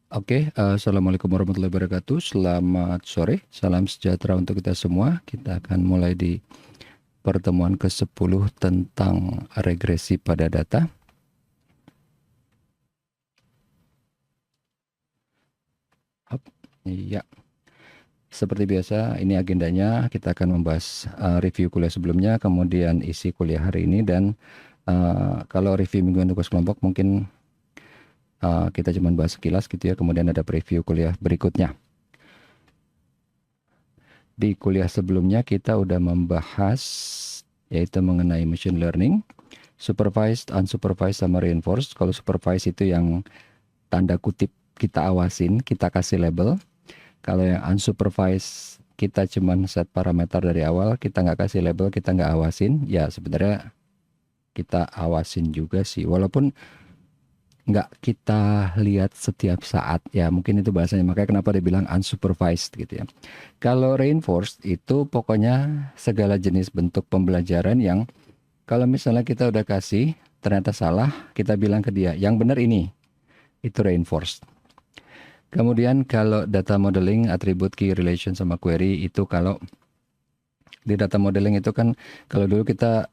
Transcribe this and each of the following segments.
Assalamualaikum warahmatullahi wabarakatuh. Selamat sore, salam sejahtera untuk kita semua. Kita akan mulai di pertemuan ke-10 tentang regresi pada data. Iya, seperti biasa, ini agendanya. Kita akan membahas review kuliah sebelumnya, kemudian isi kuliah hari ini, dan kalau review mingguan tugas kelompok mungkin kita cuma bahas sekilas gitu ya, kemudian ada preview kuliah berikutnya. Di kuliah sebelumnya kita udah membahas yaitu mengenai machine learning, supervised, unsupervised, sama reinforced. Kalau supervised itu yang tanda kutip kita awasin, kita kasih label. Kalau yang unsupervised kita cuman set parameter dari awal, kita nggak kasih label, kita nggak awasin. Ya sebenarnya kita awasin juga sih, walaupun nggak kita lihat setiap saat. Ya mungkin itu bahasanya, makanya kenapa dia bilang unsupervised gitu ya. Kalau reinforced itu pokoknya segala jenis bentuk pembelajaran yang kalau misalnya kita udah kasih ternyata salah, kita bilang ke dia yang benar ini, itu reinforced. Kemudian kalau data modeling, attribute, key, relation, sama query, itu kalau di data modeling itu kan kalau dulu kita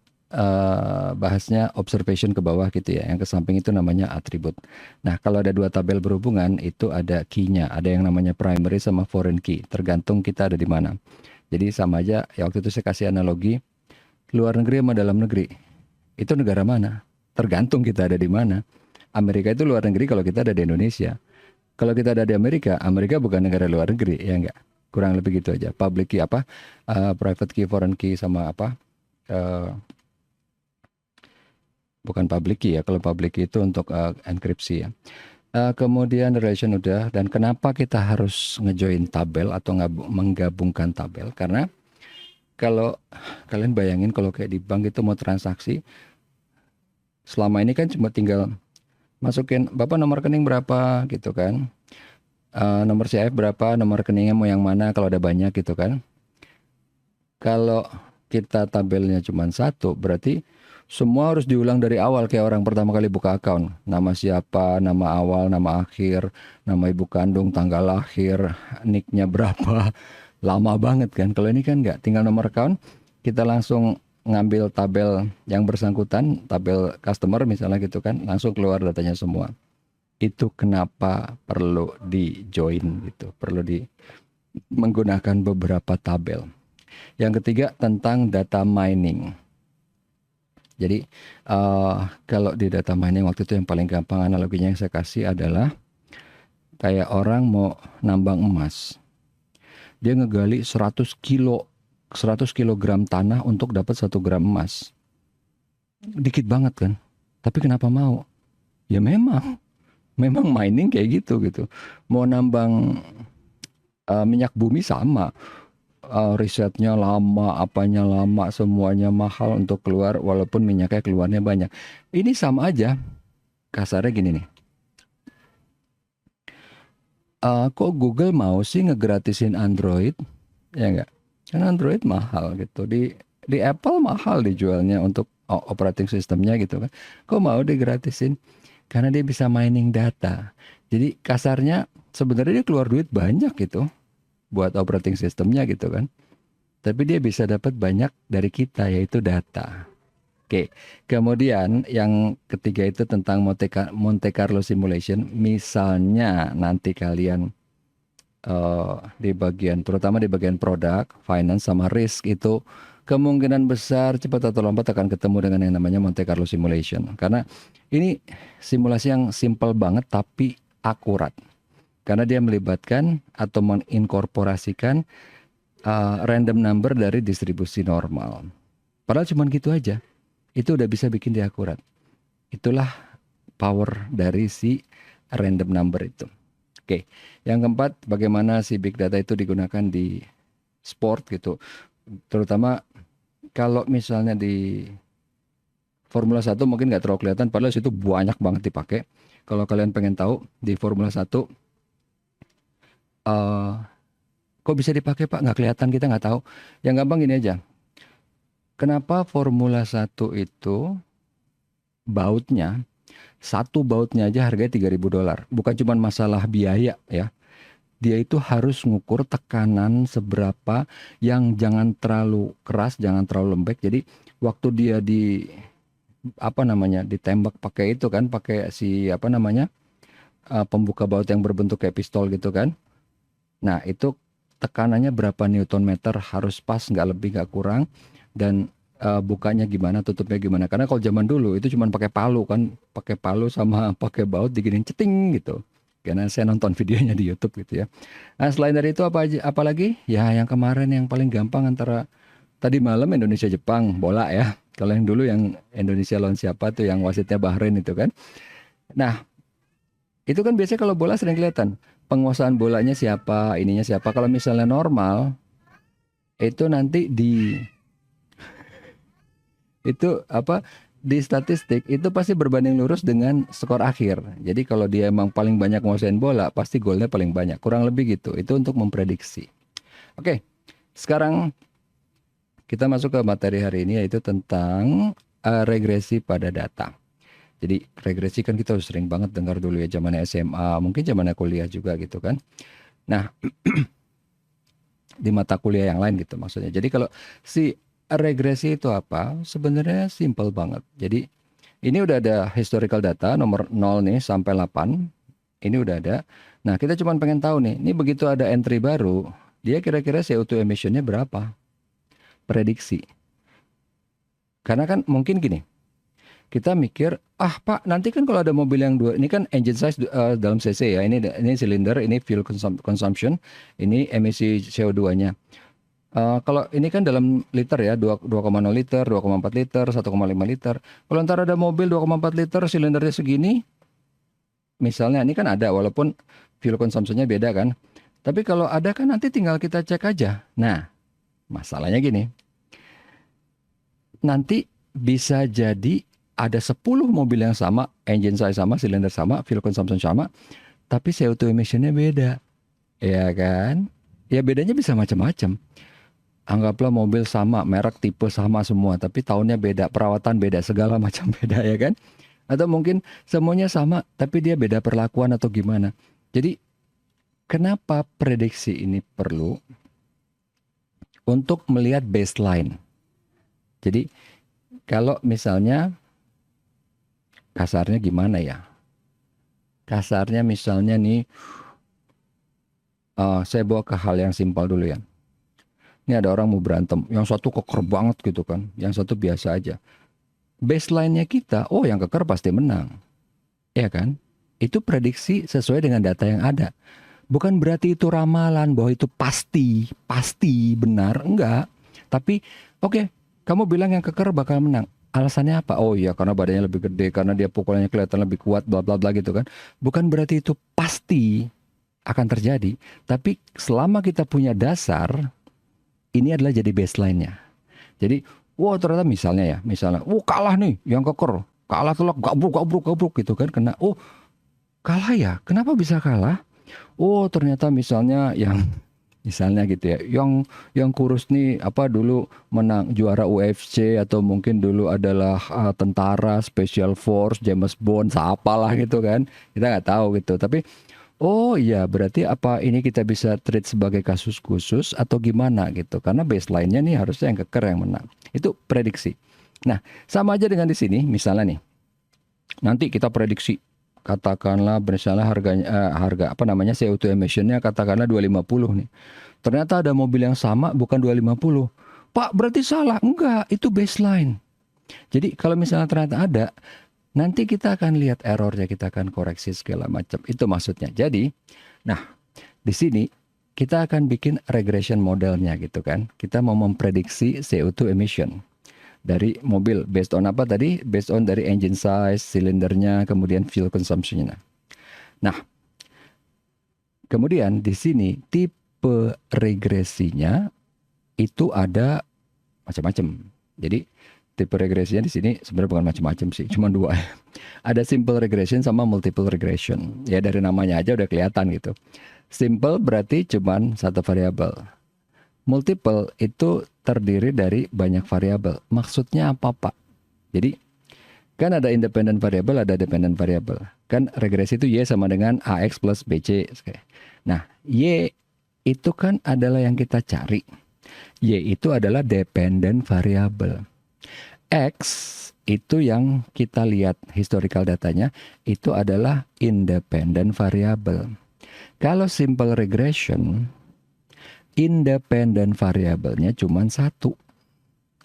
bahasnya observation ke bawah gitu ya, yang ke samping itu namanya atribut. Nah kalau ada dua tabel berhubungan itu ada key-nya, ada yang namanya primary sama foreign key, tergantung kita ada di mana. Jadi sama aja, ya waktu itu saya kasih analogi, luar negeri sama dalam negeri, itu negara mana? Tergantung kita ada di mana. Amerika itu luar negeri kalau kita ada di Indonesia. Kalau kita ada di Amerika, Amerika bukan negara luar negeri, ya enggak? Kurang lebih gitu aja. Public key apa? Private key, foreign key, sama apa? eh, Bukan public key ya. Kalau public key itu untuk enkripsi ya. Kemudian relation udah. Dan kenapa kita harus ngejoin tabel atau menggabungkan tabel? Karena kalau kalian bayangin kalau kayak di bank itu mau transaksi, selama ini kan cuma tinggal masukin Bapak nomor rekening berapa gitu kan. Nomor CF berapa, nomor rekeningnya mau yang mana kalau ada banyak gitu kan. Kalau kita tabelnya cuma satu, berarti semua harus diulang dari awal kayak orang pertama kali buka account. Nama siapa, nama awal, nama akhir, nama ibu kandung, tanggal lahir, nicknya berapa. Lama banget kan. Kalau ini kan nggak, tinggal nomor account, kita langsung ngambil tabel yang bersangkutan, tabel customer misalnya gitu kan, langsung keluar datanya semua. Itu kenapa perlu di join gitu, perlu di menggunakan beberapa tabel. Yang ketiga tentang data mining. Jadi kalau di data mining waktu itu yang paling gampang analoginya yang saya kasih adalah kayak orang mau nambang emas. Dia ngegali 100 kilogram tanah untuk dapat 1 gram emas. Dikit banget kan? Tapi kenapa mau? Ya memang mining kayak gitu. Mau nambang minyak bumi sama. Risetnya lama, apanya lama, semuanya mahal untuk keluar, walaupun minyaknya keluarnya banyak. Ini sama aja, kasarnya gini nih. Kok Google mau sih ngegratisin Android? Ya enggak? Kan Android mahal gitu. Di Apple mahal dijualnya untuk operating sistemnya gitu kan. Kok mau digratisin? Karena dia bisa mining data. Jadi kasarnya sebenarnya dia keluar duit banyak gitu buat operating sistemnya gitu kan. Tapi dia bisa dapat banyak dari kita, yaitu data. Oke, kemudian yang ketiga itu tentang Monte Carlo simulation. Misalnya nanti kalian di bagian, terutama di bagian produk, finance, sama risk itu kemungkinan besar cepat atau lambat akan ketemu dengan yang namanya Monte Carlo simulation. Karena ini simulasi yang simple banget tapi akurat. Karena dia melibatkan atau menginkorporasikan random number dari distribusi normal. Padahal cuma gitu aja. Itu udah bisa bikin dia akurat. Itulah power dari si random number itu. Oke, yang keempat, bagaimana si big data itu digunakan di sport gitu. Terutama kalau misalnya di Formula 1 mungkin nggak terlalu kelihatan, padahal situ banyak banget dipakai. Kalau kalian pengen tahu, di Formula 1 eh kok bisa dipakai Pak? Nggak kelihatan, kita nggak tahu. Yang gampang gini aja. Kenapa Formula 1 itu bautnya Satu bautnya aja harganya $3.000. Bukan cuma masalah biaya ya. Dia itu harus ngukur tekanan seberapa yang jangan terlalu keras, jangan terlalu lembek. Jadi waktu dia di apa namanya ditembak pakai itu kan, pakai si apa namanya pembuka baut yang berbentuk kayak pistol gitu kan. Nah itu tekanannya berapa newton meter harus pas, nggak lebih nggak kurang, dan bukanya gimana, tutupnya gimana. Karena kalau zaman dulu itu cuma pakai palu kan, pakai palu sama pakai baut diginin ceting gitu. Karena saya nonton videonya di YouTube gitu ya. Nah, selain dari itu apa aja, apa lagi? Ya yang kemarin yang paling gampang antara tadi malam Indonesia Jepang bola ya. Kalau yang dulu yang Indonesia lawan siapa tuh yang wasitnya Bahrain itu kan. Nah, itu kan biasanya kalau bola sering kelihatan penguasaan bolanya siapa, ininya siapa. Kalau misalnya normal itu nanti di itu apa di statistik itu pasti berbanding lurus dengan skor akhir. Jadi kalau dia emang paling banyak nguasain bola, pasti golnya paling banyak. Kurang lebih gitu. Itu untuk memprediksi. Oke, sekarang kita masuk ke materi hari ini yaitu tentang regresi pada data. Jadi regresi kan kita sering banget dengar dulu ya zamannya SMA, mungkin zamannya kuliah juga gitu kan. Nah, di mata kuliah yang lain gitu maksudnya. Jadi kalau si regresi itu apa? Sebenarnya simple banget. Jadi ini udah ada historical data nomor 0 nih sampai 8. Ini udah ada. Nah, kita cuma pengen tahu nih, ini begitu ada entry baru, dia kira-kira CO2 emissionnya berapa? Prediksi. Karena kan mungkin gini, kita mikir, ah Pak, nanti kan kalau ada mobil yang dua, ini kan engine size dalam cc ya, ini silinder, ini fuel consumption, ini emisi CO2-nya. Kalau ini kan dalam liter ya, 2,0 liter, 2,4 liter, 1,5 liter. Kalau ntar ada mobil 2,4 liter, silindernya segini, misalnya ini kan ada, walaupun fuel consumption-nya beda kan. Tapi kalau ada kan nanti tinggal kita cek aja. Nah, masalahnya gini, nanti bisa jadi ada 10 mobil yang sama, engine size sama, silinder sama, fuel consumption sama, tapi CO2 emission-nya beda. Ya kan? Ya bedanya bisa macam-macam. Anggaplah mobil sama, merek tipe sama semua, tapi tahunnya beda, perawatan beda, segala macam beda ya kan? Atau mungkin semuanya sama, tapi dia beda perlakuan atau gimana. Jadi kenapa prediksi ini perlu? Untuk melihat baseline. Jadi kalau misalnya kasarnya gimana ya? Kasarnya misalnya nih, saya bawa ke hal yang simpel dulu ya. Ini ada orang mau berantem, yang satu keker banget gitu kan, yang satu biasa aja. Baseline-nya kita, oh yang keker pasti menang. Ya kan? Itu prediksi sesuai dengan data yang ada. Bukan berarti itu ramalan bahwa itu pasti benar, enggak. Tapi oke, kamu bilang yang keker bakal menang. Alasannya apa? Oh iya, karena badannya lebih gede, karena dia pukulannya kelihatan lebih kuat, bla bla bla gitu kan. Bukan berarti itu pasti akan terjadi, tapi selama kita punya dasar, ini adalah jadi baseline-nya. Jadi, wah ternyata misalnya, kalah nih yang keker, kalah telak, gabruk gitu kan, kena. Oh kalah ya, kenapa bisa kalah? Oh ternyata misalnya misalnya gitu ya, yang kurus nih apa dulu menang juara UFC atau mungkin dulu adalah tentara Special Force James Bond, apalah gitu kan, kita nggak tahu gitu. Tapi oh iya berarti apa ini kita bisa treat sebagai kasus khusus atau gimana gitu? Karena baseline-nya nih harusnya yang keker yang menang. Itu prediksi. Nah sama aja dengan di sini, misalnya nih, nanti kita prediksi. Katakanlah misalnya harga apa namanya CO2 emission-nya katakanlah 250 nih. Ternyata ada mobil yang sama bukan 250. Pak, berarti salah. Enggak, itu baseline. Jadi kalau misalnya ternyata ada, nanti kita akan lihat errornya, kita akan koreksi segala macam. Itu maksudnya. Jadi, nah, di sini kita akan bikin regression modelnya gitu kan. Kita mau memprediksi CO2 emission dari mobil based on apa tadi? Based on dari engine size, silindernya, kemudian fuel consumption-nya. Nah, kemudian di sini tipe regresinya itu ada macam-macam. Jadi tipe regresinya di sini sebenarnya bukan macam-macam sih, cuma dua. Ada simple regression sama multiple regression. Ya dari namanya aja udah kelihatan gitu. Simple berarti cuma satu variabel. Multiple itu terdiri dari banyak variabel. Maksudnya apa, Pak? Jadi Kan ada independent variable, ada dependent variable. Kan regresi itu Y sama dengan AX plus BC. Nah, Y itu kan adalah yang kita cari. Y itu adalah dependent variable. X itu yang kita lihat historical datanya, itu adalah independent variable. Kalau simple regression, independent variabelnya cuma satu.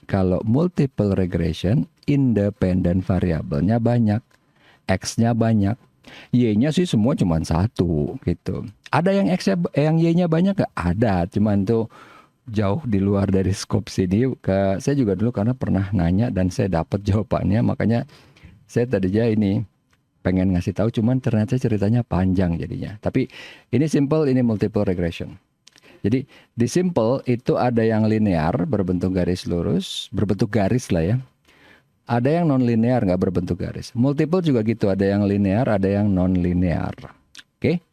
Kalau multiple regression, independent variabelnya banyak, X-nya banyak, Y-nya sih semua cuma satu gitu. Ada yang X-nya, yang Y-nya banyak nggak? Ada, cuman tuh jauh di luar dari skop sini. Saya juga dulu karena pernah nanya dan saya dapat jawabannya, makanya saya tadinya ini pengen ngasih tahu, cuman ternyata ceritanya panjang jadinya. Tapi ini simple, ini multiple regression. Jadi di simple itu ada yang linear berbentuk garis lurus, berbentuk garis lah ya. Ada yang non linear nggak berbentuk garis. Multiple juga gitu, ada yang linear, ada yang non linear. Oke?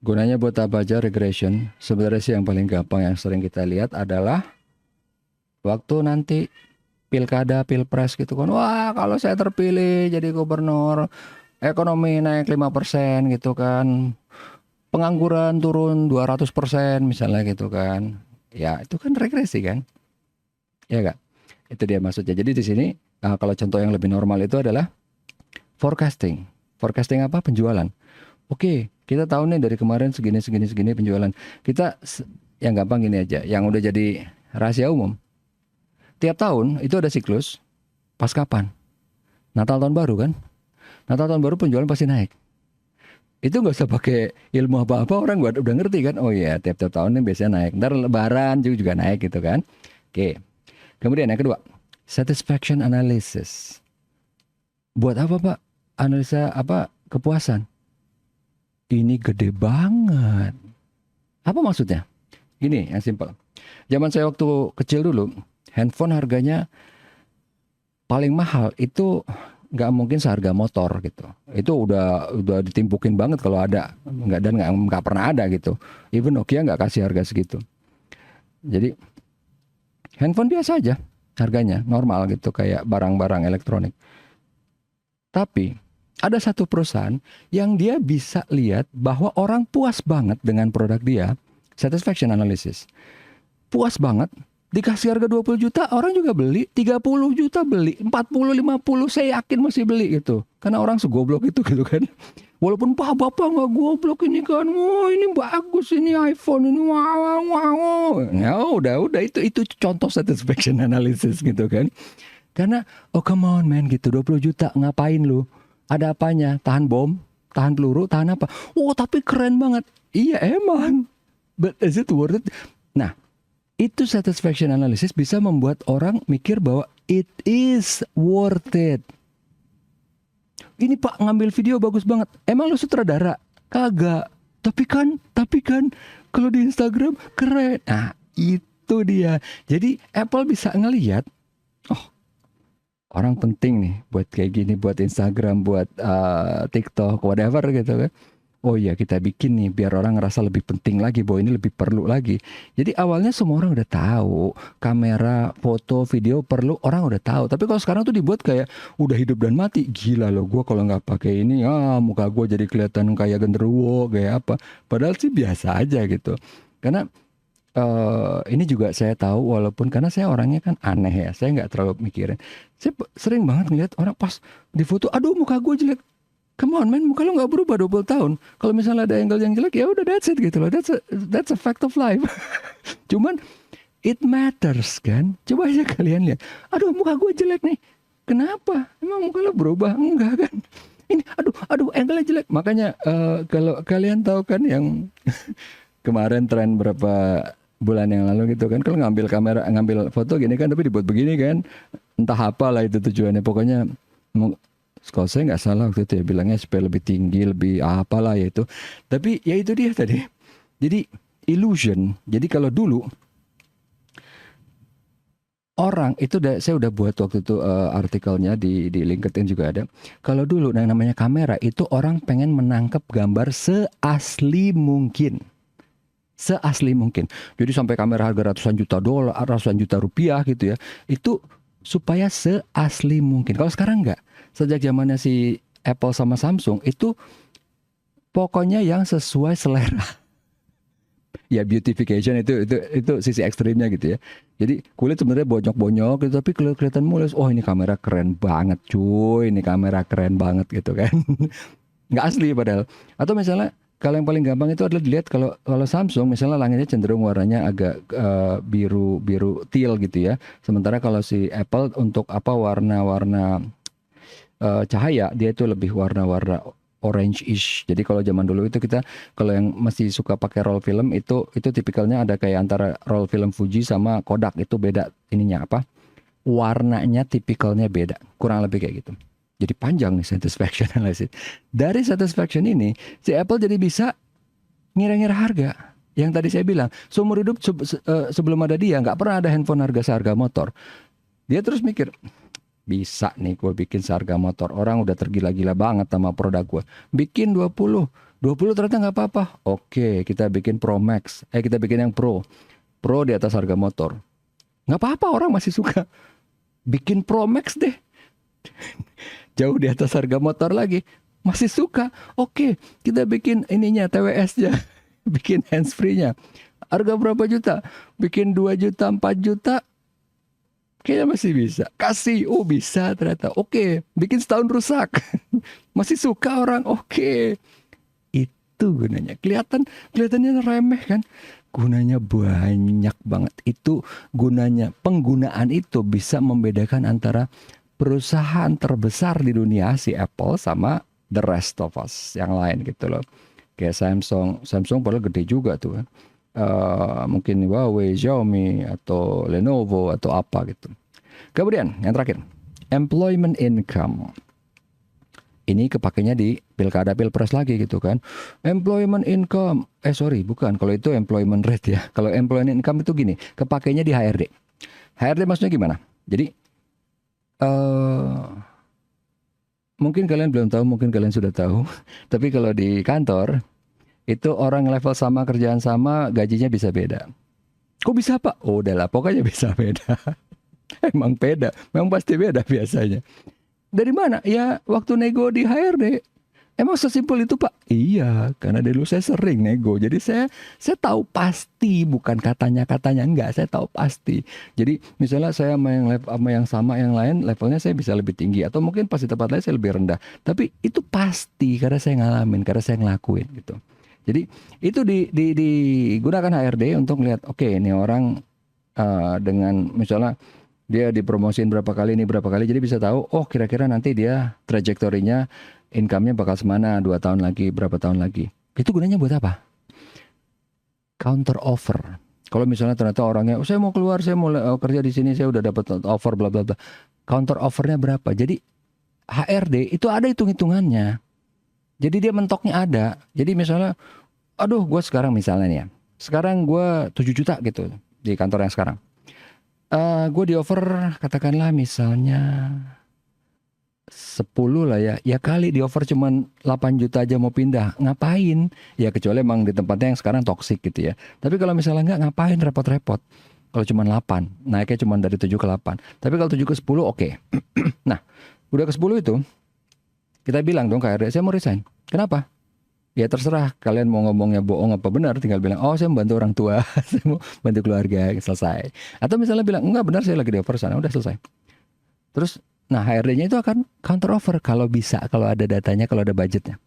Gunanya buat apa aja regression? Sebenarnya sih yang paling gampang yang sering kita lihat adalah waktu nanti pilkada, pilpres gitu kan. Wah, kalau saya terpilih jadi gubernur, ekonomi naik 5% gitu kan. Pengangguran turun 200% misalnya gitu kan. Ya, itu kan regresi kan? Ya enggak? Itu dia maksudnya. Jadi di sini kalau contoh yang lebih normal itu adalah forecasting. Forecasting apa? Penjualan. Oke, kita tahu nih dari kemarin segini penjualan. Kita yang gampang gini aja, yang udah jadi rahasia umum. Tiap tahun itu ada siklus. Pas kapan? Natal tahun baru kan? Natal tahun baru penjualan pasti naik. Itu nggak usah pakai ilmu apa-apa, orang udah ngerti kan. Oh iya, tiap-tiap tahun ini biasanya naik. Ntar lebaran juga naik gitu kan. Oke. Kemudian yang kedua, satisfaction analysis. Buat apa Pak? Analisa apa? Kepuasan. Ini gede banget. Apa maksudnya? Gini yang simpel. Zaman saya waktu kecil dulu, handphone harganya paling mahal itu nggak mungkin seharga motor gitu. Itu udah ditimpukin banget kalau ada, nggak pernah ada gitu. Even Nokia nggak kasih harga segitu. Jadi handphone biasa aja harganya, normal gitu kayak barang-barang elektronik. Tapi ada satu perusahaan yang dia bisa lihat bahwa orang puas banget dengan produk dia, satisfaction analysis. Puas banget. Dikasih harga 20 juta, orang juga beli, 30 juta beli, 40, 50, saya yakin masih beli gitu. Karena orang segoblok itu gitu kan. Walaupun Pak Bapak nggak goblok ini kan, wah ini bagus, ini iPhone, ini wow. Ya udah itu contoh satisfaction analysis gitu kan. Karena oh come on man gitu, 20 juta ngapain lu? Ada apanya? Tahan bom, tahan peluru, tahan apa? Oh tapi keren banget. Iya emang. But is it worth it? Nah, itu satisfaction analysis bisa membuat orang mikir bahwa it is worth it. Ini Pak ngambil video bagus banget. Emang lu sutradara? Kagak. Tapi kan kalau di Instagram keren. Nah, itu dia. Jadi Apple bisa ngelihat, oh, orang penting nih buat kayak gini, buat Instagram, buat TikTok, whatever gitu kan. Oh iya kita bikin nih biar orang ngerasa lebih penting lagi, bahwa ini lebih perlu lagi. Jadi awalnya semua orang udah tahu kamera, foto, video perlu, orang udah tahu. Tapi kalau sekarang tuh dibuat kayak udah hidup dan mati. Gila loh, gue kalau nggak pakai ini, muka gue jadi kelihatan kayak genderuwo, kayak apa. Padahal sih biasa aja gitu. Karena ini juga saya tahu, walaupun karena saya orangnya kan aneh ya, saya nggak terlalu mikirin. Saya sering banget ngeliat orang pas di foto, aduh muka gue jelek. Come on man, muka lo gak berubah 20 tahun. Kalau misalnya ada angle yang jelek, ya udah that's it gitu loh. That's a fact of life. Cuman it matters kan. Coba aja kalian lihat. Aduh muka gue jelek nih. Kenapa? Emang muka lo berubah? Enggak kan. Ini aduh angle jelek. Makanya kalau kalian tahu kan yang kemarin tren berapa bulan yang lalu gitu kan. Kalau ngambil foto gini kan, tapi dibuat begini kan. Entah apa lah itu tujuannya. Pokoknya kalau saya nggak salah waktu itu ya bilangnya supaya lebih tinggi, lebih apalah ya itu. Tapi ya itu dia tadi. Jadi illusion. Jadi kalau dulu orang itu saya udah buat waktu itu artikelnya di LinkedIn juga ada. Kalau dulu yang namanya kamera itu orang pengen menangkap gambar seasli mungkin. Seasli mungkin. Jadi sampai kamera harga ratusan juta dolar, ratusan juta rupiah gitu ya. Itu supaya seasli mungkin. Kalau sekarang enggak. Sejak zamannya si Apple sama Samsung itu pokoknya yang sesuai selera. Ya beautification itu sisi ekstrimnya gitu ya. Jadi kulit sebenarnya bonyok-bonyok gitu, tapi kelihatan mulus. Oh, ini kamera keren banget cuy, ini kamera keren banget gitu kan. Nggak asli padahal. Atau misalnya kalau yang paling gampang itu adalah dilihat kalau kalau Samsung misalnya langitnya cenderung warnanya agak biru biru teal gitu ya. Sementara kalau si Apple untuk apa warna-warna cahaya dia itu lebih warna-warna orange-ish. Jadi kalau zaman dulu itu kita kalau yang masih suka pakai roll film itu tipikalnya ada kayak antara roll film Fuji sama Kodak itu beda ininya apa? Warnanya tipikalnya beda. Kurang lebih kayak gitu. Jadi panjang nih satisfaction analysis. Dari satisfaction ini si Apple jadi bisa ngira-ngira harga. Yang tadi saya bilang, seumur hidup sebelum ada dia nggak pernah ada handphone harga seharga motor. Dia terus mikir, bisa nih gue bikin seharga motor. Orang udah tergila-gila banget sama produk gue. Bikin 20 ternyata nggak apa-apa. Oke, kita bikin Pro Max. Kita bikin yang Pro. Pro di atas harga motor. Nggak apa-apa, orang masih suka. Bikin Pro Max deh. Jauh di atas harga motor lagi. Masih suka. Oke, kita bikin ininya, TWS-nya. Bikin handsfree-nya. Harga berapa juta? Bikin 2 juta, 4 juta. Kayaknya masih bisa. Kasih, oh bisa ternyata. Oke, bikin setahun rusak. Masih suka orang. Oke. Itu gunanya. Kelihatannya remeh kan? Gunanya banyak banget. Itu gunanya. Penggunaan itu bisa membedakan antara perusahaan terbesar di dunia si Apple sama the rest of us yang lain gitu loh. Kayak Samsung padahal gede juga tuh kan. Mungkin Huawei, Xiaomi atau Lenovo atau apa gitu. Kemudian yang terakhir, employment income. Ini kepakainya di pilkada pilpres lagi gitu kan. Employment income. Bukan. Kalau itu employment rate ya. Kalau employment income itu gini, kepakainya di HRD. HRD maksudnya gimana? Jadi mungkin kalian belum tahu, mungkin kalian sudah tahu. Tapi kalau di kantor itu orang level sama, kerjaan sama, gajinya bisa beda. Kok bisa Pak? Oh udahlah, pokoknya bisa beda. Emang beda, memang pasti beda biasanya. Dari mana? Ya waktu nego di HRD. Emang sesimpel itu Pak? Iya, karena dulu saya sering nego. Jadi saya tahu pasti, bukan katanya enggak, saya tahu pasti. Jadi misalnya saya sama yang lain levelnya saya bisa lebih tinggi atau mungkin pas di tempat lain saya lebih rendah. Tapi itu pasti karena saya ngalamin, karena saya ngelakuin gitu. Jadi itu digunakan HRD untuk lihat, oke, ini orang dengan misalnya dia dipromosin berapa kali ini berapa kali, jadi bisa tahu, oh kira-kira nanti dia trajektorinya income-nya bakal semana 2 tahun lagi, berapa tahun lagi. Itu gunanya buat apa? Counter offer. Kalau misalnya ternyata orangnya, saya mau keluar, saya mau kerja di sini, saya udah dapat offer bla bla bla. Counter offernya berapa? Jadi HRD itu ada hitung-hitungannya. Jadi dia mentoknya ada. Jadi misalnya, aduh gue sekarang misalnya nih ya, sekarang gue 7 juta gitu di kantor yang sekarang. Gue di offer katakanlah misalnya 10 lah ya. Ya kali di offer cuman 8 juta aja mau pindah. Ngapain? Ya kecuali emang di tempatnya yang sekarang toksik gitu ya. Tapi kalau misalnya enggak, ngapain repot-repot? Kalau cuman 8, naiknya cuman dari 7 ke 8. Tapi kalau 7 ke 10 oke. Nah, udah ke 10 itu kita bilang dong ke HRD, saya mau resign. Kenapa? Ya terserah kalian mau ngomongnya bohong apa benar, tinggal bilang, oh saya membantu orang tua, saya mau bantu keluarga, selesai. Atau misalnya bilang, enggak benar saya lagi di offer sana, udah selesai. Terus, nah HRD-nya itu akan counter offer kalau bisa, kalau ada datanya, kalau ada budgetnya.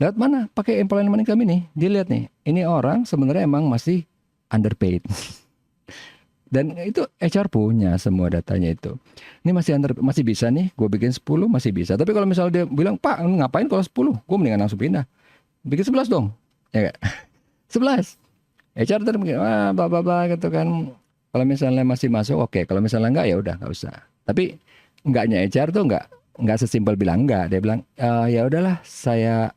Lewat mana? Pakai employment income ini. Dilihat nih, ini orang sebenarnya emang masih underpaid. Dan itu HR punya semua datanya itu. Ini masih bisa nih, gue bikin 10 masih bisa. Tapi kalau misalnya dia bilang, Pak ngapain kalau 10? Gue mendingan langsung pindah. Bikin 11 dong. Ya gak? 11. HR tadi mungkin, bla gitu kan. Kalau misalnya masih masuk, oke. Kalau misalnya enggak, ya udah nggak usah. Tapi enggaknya HR tuh enggak sesimpel bilang enggak. Dia bilang, ya udahlah saya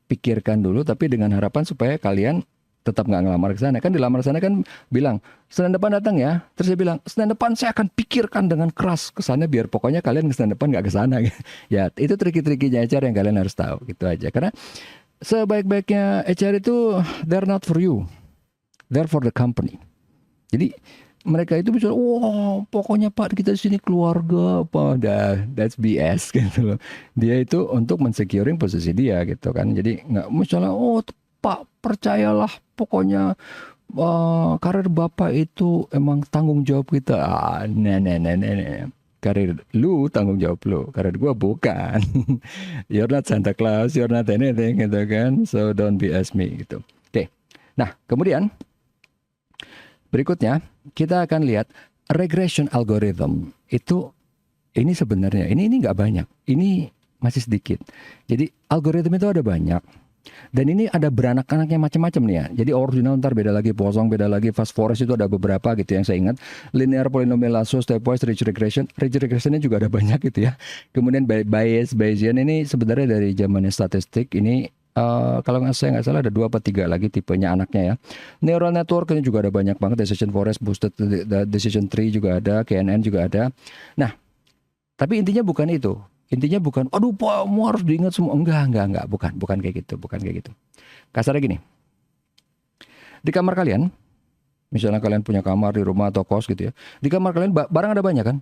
pikirkan dulu, tapi dengan harapan supaya kalian tetap nggak ngelamar ke sana. Kan dilamar ke sana kan bilang, Senin depan datang ya. Terus dia bilang, Senin depan saya akan pikirkan dengan keras ke sana biar pokoknya kalian ke Senin depan nggak ke sana. Ya, itu triki-trikinya HR yang kalian harus tahu gitu aja. Karena sebaik-baiknya HR itu they're not for you. They're for the company. Jadi mereka itu bisa, wah pokoknya Pak kita di sini keluarga apa, that's BS gitu loh. Dia itu untuk mensecuring posisi dia gitu kan. Jadi nggak misalnya, oh Pak percayalah pokoknya karir Bapak itu emang tanggung jawab kita. Nah. Karir lu tanggung jawab lu, karir gua bukan. You're not Santa Claus, you're not anything gitu kan. So don't BS me gitu. Oke. Nah, kemudian berikutnya kita akan lihat regression algorithm itu, ini sebenarnya ini nggak banyak, ini masih sedikit. Jadi algoritma itu ada banyak dan ini ada beranak-anaknya macam-macam nih ya. Jadi ordinal ntar beda lagi, Poisson beda lagi, fast forest itu ada beberapa gitu yang saya ingat. Linear polynomial lasso, stepwise, ridge regressionnya juga ada banyak gitu ya. Kemudian Bayesian ini sebenarnya dari zamannya statistik ini. Kalau saya nggak salah ada 2 atau 3 lagi tipenya anaknya ya. Neural network ini juga ada banyak banget. Decision forest, boosted decision tree juga ada, KNN juga ada. Nah, tapi intinya bukan itu. Intinya bukan, aduh Pak, harus diingat semua. Enggak, bukan kayak gitu, bukan kayak gitu. Kasarnya gini. Di kamar kalian, misalnya kalian punya kamar di rumah atau kos gitu ya. Di kamar kalian barang ada banyak kan?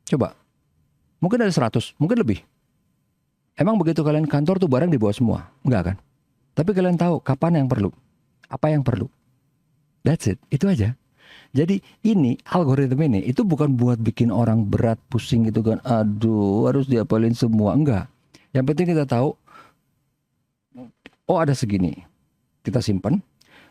Coba. Mungkin ada 100, mungkin lebih. Emang begitu kalian kantor tuh barang dibawa semua? Enggak kan? Tapi kalian tahu kapan yang perlu, apa yang perlu. That's it, itu aja. Jadi ini algoritma ini itu bukan buat bikin orang berat pusing gitu kan. Aduh, harus diapalin semua. Enggak. Yang penting kita tahu, oh ada segini. Kita simpan.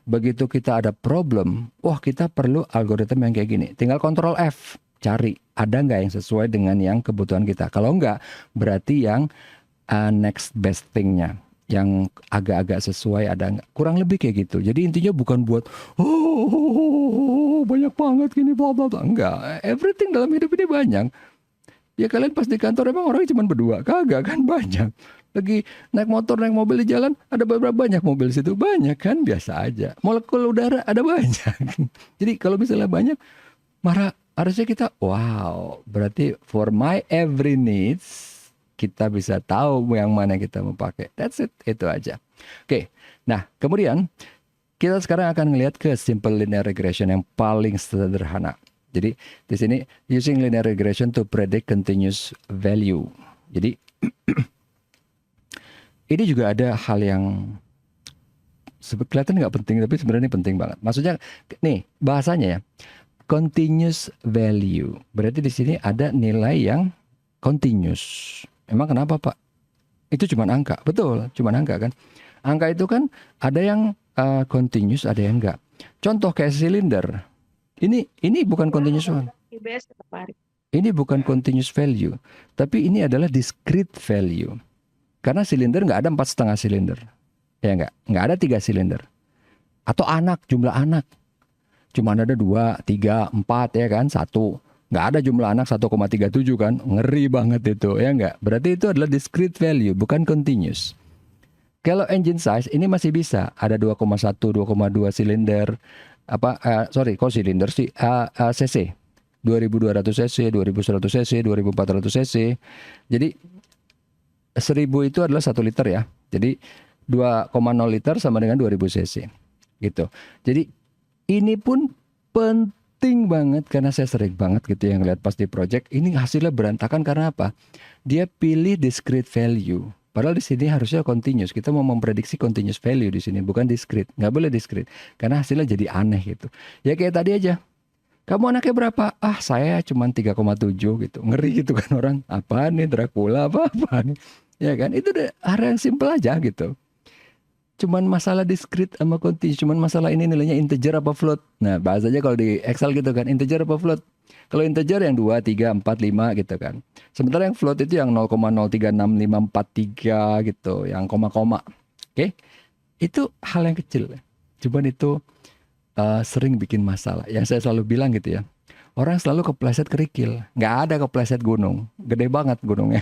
Begitu kita ada problem, wah kita perlu algoritma yang kayak gini. Tinggal kontrol F, cari ada nggak yang sesuai dengan yang kebutuhan kita. Kalau enggak, berarti yang next best thing-nya yang agak-agak sesuai ada nggak, kurang lebih kayak gitu. Jadi intinya bukan buat banyak banget gini bla bla bla, enggak. Everything dalam hidup ini banyak ya. Kalian pas di kantor emang orangnya cuma berdua? Kagak kan, banyak. Lagi naik motor naik mobil di jalan ada beberapa banyak mobil situ, banyak kan, biasa aja. Molekul udara ada banyak. Jadi kalau misalnya banyak, harusnya kita wow, berarti for my every needs kita bisa tahu yang mana kita mau pakai. That's it, itu aja. Oke, nah kemudian kita sekarang akan ngelihat ke simple linear regression yang paling sederhana. Jadi di sini using linear regression to predict continuous value. Jadi ini juga ada hal yang kelihatan nggak penting, tapi sebenarnya penting banget. Maksudnya nih bahasanya ya, continuous value. Berarti di sini ada nilai yang continuous. Emang kenapa Pak? Itu cuma angka, betul, cuma angka kan. Angka itu kan ada yang continuous, ada yang enggak. Contoh kayak silinder. Ini bukan continuous one. Ini bukan continuous value, tapi ini adalah discrete value. Karena silinder nggak ada 4,5 silinder, ya nggak ada 3 silinder. Atau anak, jumlah anak, cuma ada 2, 3, 4 ya kan, 1. Nggak ada jumlah anak 1,37 kan, ngeri banget itu ya nggak. Berarti itu adalah discrete value, bukan continuous. Kalau engine size ini masih bisa, ada 2,1, 2,2 silinder, kok silinder sih, cc, 2200 cc, 2100 cc, 2400 cc. Jadi 1000 itu adalah 1 liter ya. Jadi 2,0 liter sama dengan 2000 cc gitu. Jadi ini pun penting banget karena saya sering banget gitu yang lihat pas di project ini hasilnya berantakan karena apa? Dia pilih discrete value. Padahal di sini harusnya continuous. Kita mau memprediksi continuous value di sini, bukan discrete. Nggak boleh discrete karena hasilnya jadi aneh gitu. Ya kayak tadi aja. Kamu anaknya berapa? Saya cuma 3,7 gitu. Ngeri gitu kan orang. Apaan nih, Dracula apa nih? Ya kan? Itu udah hal yang simple aja gitu. Cuman masalah discrete sama continuous, cuman masalah ini nilainya integer apa float. Nah, bahasanya kalau di Excel gitu kan, integer apa float. Kalau integer yang 2, 3, 4, 5 gitu kan. Sementara yang float itu yang 0,036543 gitu, yang koma-koma. Oke? Itu hal yang kecil. Cuman itu sering bikin masalah. Yang saya selalu bilang gitu ya, orang selalu kepleset kerikil. Nggak ada kepleset gunung. Gede banget gunungnya.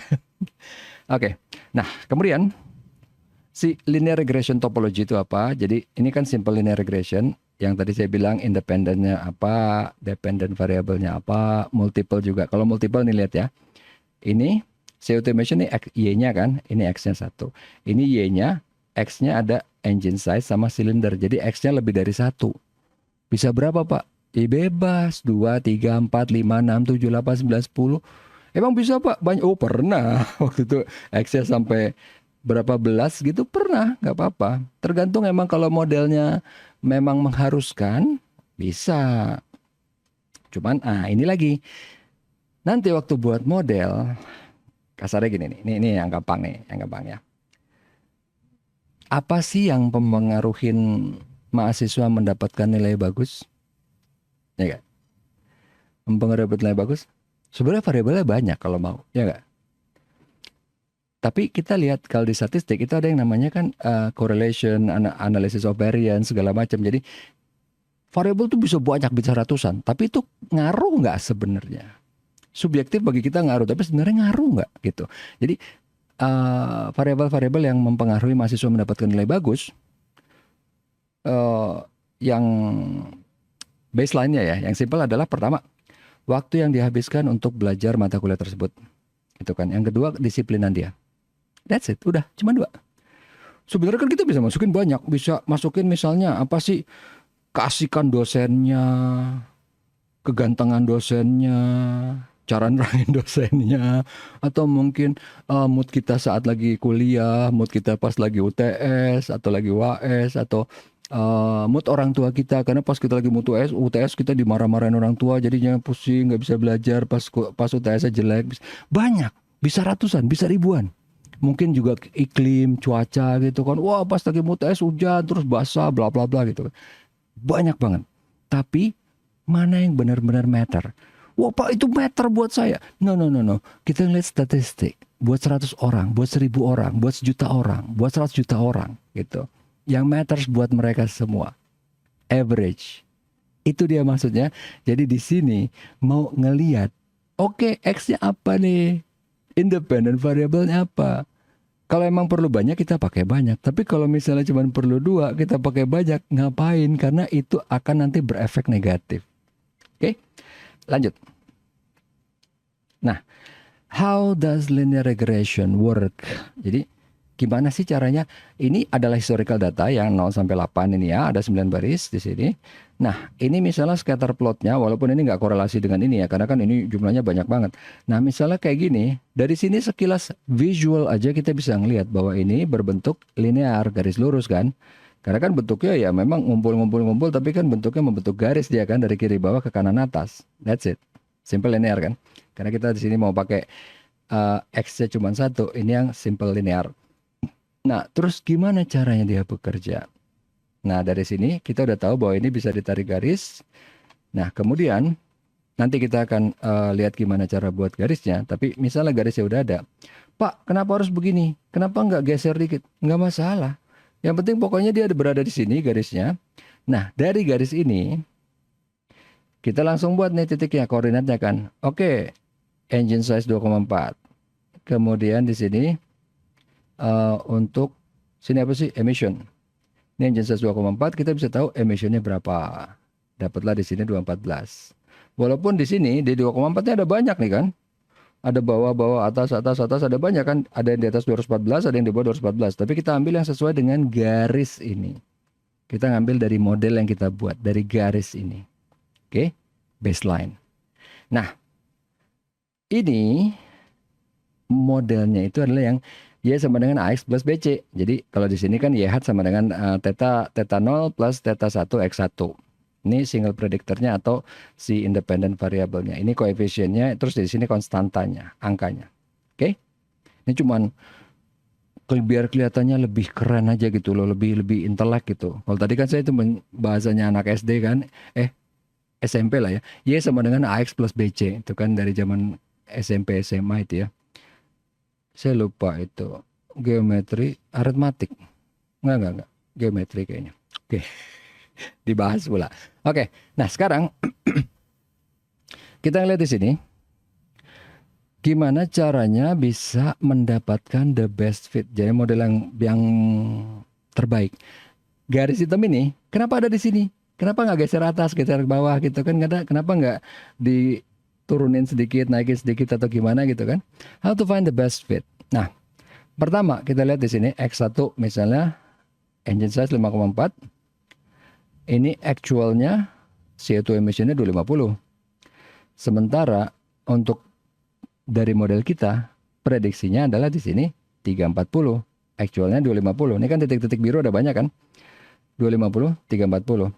Oke. Nah, kemudian si linear regression topology itu apa? Jadi ini kan simple linear regression yang tadi saya bilang independennya apa, dependent variabelnya apa, multiple juga. Kalau multiple nih lihat ya. Ini C automation ini Y-nya kan, ini X-nya 1. Ini Y-nya, X-nya ada engine size sama silinder. Jadi X-nya lebih dari 1. Bisa berapa Pak? Bebas 2, 3, 4, 5, 6, 7, 8, 9, 10. Emang bisa Pak? Banyak. Oh pernah. Waktu itu excess sampai berapa belas gitu pernah. Nggak apa-apa. Tergantung emang kalau modelnya memang mengharuskan bisa. Cuman ini lagi. Nanti waktu buat model kasarnya gini nih. Ini yang gampang nih, yang gampang ya. Apa sih yang mempengaruhin mahasiswa mendapatkan nilai bagus? Ya nggak? Mempengaruhi nilai bagus? Sebenarnya variabelnya banyak kalau mau, ya nggak? Tapi kita lihat kalau di statistik itu ada yang namanya kan correlation, analysis of variance segala macam. Jadi variabel itu bisa banyak, bisa ratusan. Tapi itu ngaruh nggak sebenarnya? Subjektif bagi kita ngaruh, tapi sebenarnya ngaruh nggak gitu. Jadi variabel-variabel yang mempengaruhi mahasiswa mendapatkan nilai bagus, yang baseline-nya ya, yang simpel adalah pertama, waktu yang dihabiskan untuk belajar mata kuliah tersebut. Itu kan. Yang kedua, disiplinan dia. That's it, udah, cuma dua. Sebenarnya kan kita bisa masukin banyak, bisa masukin misalnya apa sih, keasikan dosennya, kegantengan dosennya, cara nerangin dosennya, atau mungkin mood kita saat lagi kuliah, mood kita pas lagi UTS atau lagi UAS, atau mood orang tua kita karena pas kita lagi mood UTS kita dimarah-marahin orang tua jadinya pusing nggak bisa belajar pas UTS jelek. Banyak, bisa ratusan, bisa ribuan. Mungkin juga iklim, cuaca gitu kan. Wah, pas lagi mood UTS hujan terus basah bla bla bla gitu. Banyak banget. Tapi mana yang benar-benar matter? Wah Pak, itu matter buat saya. No. Kita ngeliat statistik. Buat 100 orang, buat 1000 orang, buat 1 juta orang, buat 100 juta orang gitu. Yang matters buat mereka semua. Average. Itu dia maksudnya. Jadi di sini mau ngeliat, oke, X-nya apa nih? Independent variabelnya apa? Kalau emang perlu banyak kita pakai banyak. Tapi kalau misalnya cuma perlu 2 kita pakai banyak. Ngapain? Karena itu akan nanti berefek negatif. Oke, lanjut. Nah, how does linear regression work? Jadi gimana sih caranya? Ini adalah historical data yang 0 sampai 8 ini ya, ada 9 baris di sini. Nah, ini misalnya scatter plotnya, walaupun ini nggak korelasi dengan ini ya, karena kan ini jumlahnya banyak banget. Nah, misalnya kayak gini, dari sini sekilas visual aja kita bisa ngelihat bahwa ini berbentuk linear, garis lurus kan. Karena kan bentuknya ya memang ngumpul, tapi kan bentuknya membentuk garis dia kan, dari kiri bawah ke kanan atas. That's it. Simple linear kan. Karena kita di sini mau pakai X-nya cuma 1, ini yang simple linear. Nah, terus gimana caranya dia bekerja? Nah, dari sini kita udah tahu bahwa ini bisa ditarik garis. Nah, kemudian nanti kita akan lihat gimana cara buat garisnya. Tapi misalnya garisnya udah ada. Pak, kenapa harus begini? Kenapa nggak geser dikit? Nggak masalah. Yang penting pokoknya dia berada di sini garisnya. Nah, dari garis ini kita langsung buat nih titiknya, koordinatnya kan. Oke, engine size 2,4. Kemudian di sini untuk sini apa sih? Emission. Ini engine size 2,4, kita bisa tahu emissionnya berapa. Dapatlah di sini 214. Walaupun di sini di 2,4-nya ada banyak nih kan. Ada bawah, atas, ada banyak kan. Ada yang di atas 214, ada yang di bawah 214. Tapi kita ambil yang sesuai dengan garis ini. Kita ngambil dari model yang kita buat, dari garis ini. Oke, baseline. Nah, ini modelnya itu adalah yang Y sama dengan AX plus BC. Jadi kalau di sini kan YH sama dengan theta 0 plus theta 1 X1. Ini single predictornya atau si independent variabelnya. Ini koefisiennya, terus di sini konstantanya, angkanya. Oke? Ini cuman biar kelihatannya lebih keren aja gitu loh, lebih intelek gitu. Kalau tadi kan saya itu bahasanya anak SD kan, SMP lah ya. Y sama dengan AX plus BC. Itu kan dari zaman SMP SMA itu ya. Saya lupa itu geometri aritmatik. Enggak. Geometri kayaknya. Oke. Dibahas pula. Oke. Nah, sekarang kita lihat di sini gimana caranya bisa mendapatkan the best fit. Jadi model yang terbaik. Garis hitam ini kenapa ada di sini? Kenapa nggak geser atas, geser ke bawah gitu kan? Kenapa nggak diturunin sedikit, naikin sedikit atau gimana gitu kan? How to find the best fit. Nah, pertama kita lihat di sini X1 misalnya engine size 5,4. Ini actualnya CO2 emission-nya 250. Sementara untuk dari model kita, prediksinya adalah di sini 340. Actualnya 250. Ini kan titik-titik biru ada banyak kan? 250, 340.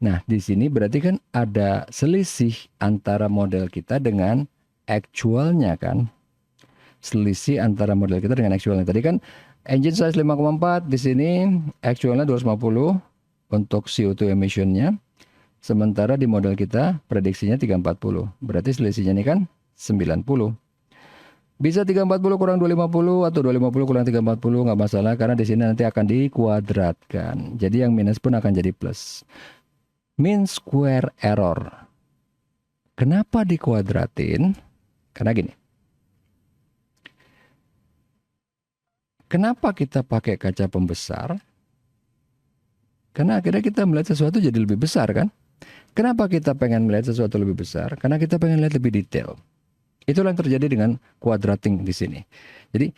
Nah, di sini berarti kan ada selisih antara model kita dengan actualnya kan? Selisih antara model kita dengan actualnya. Tadi kan engine size 5,4, di sini actualnya 250 untuk CO2 emission-nya. Sementara di model kita prediksinya 340. Berarti selisihnya ini kan 90. Bisa 340 kurang 250 atau 250 kurang 340 nggak masalah, karena di sini nanti akan dikuadratkan. Jadi yang minus pun akan jadi plus. Mean square error. Kenapa dikuadratin? Karena gini. Kenapa kita pakai kaca pembesar? Karena akhirnya kita melihat sesuatu jadi lebih besar kan? Kenapa kita pengen melihat sesuatu lebih besar? Karena kita pengen lihat lebih detail. Itulah yang terjadi dengan quadrating di sini. Jadi,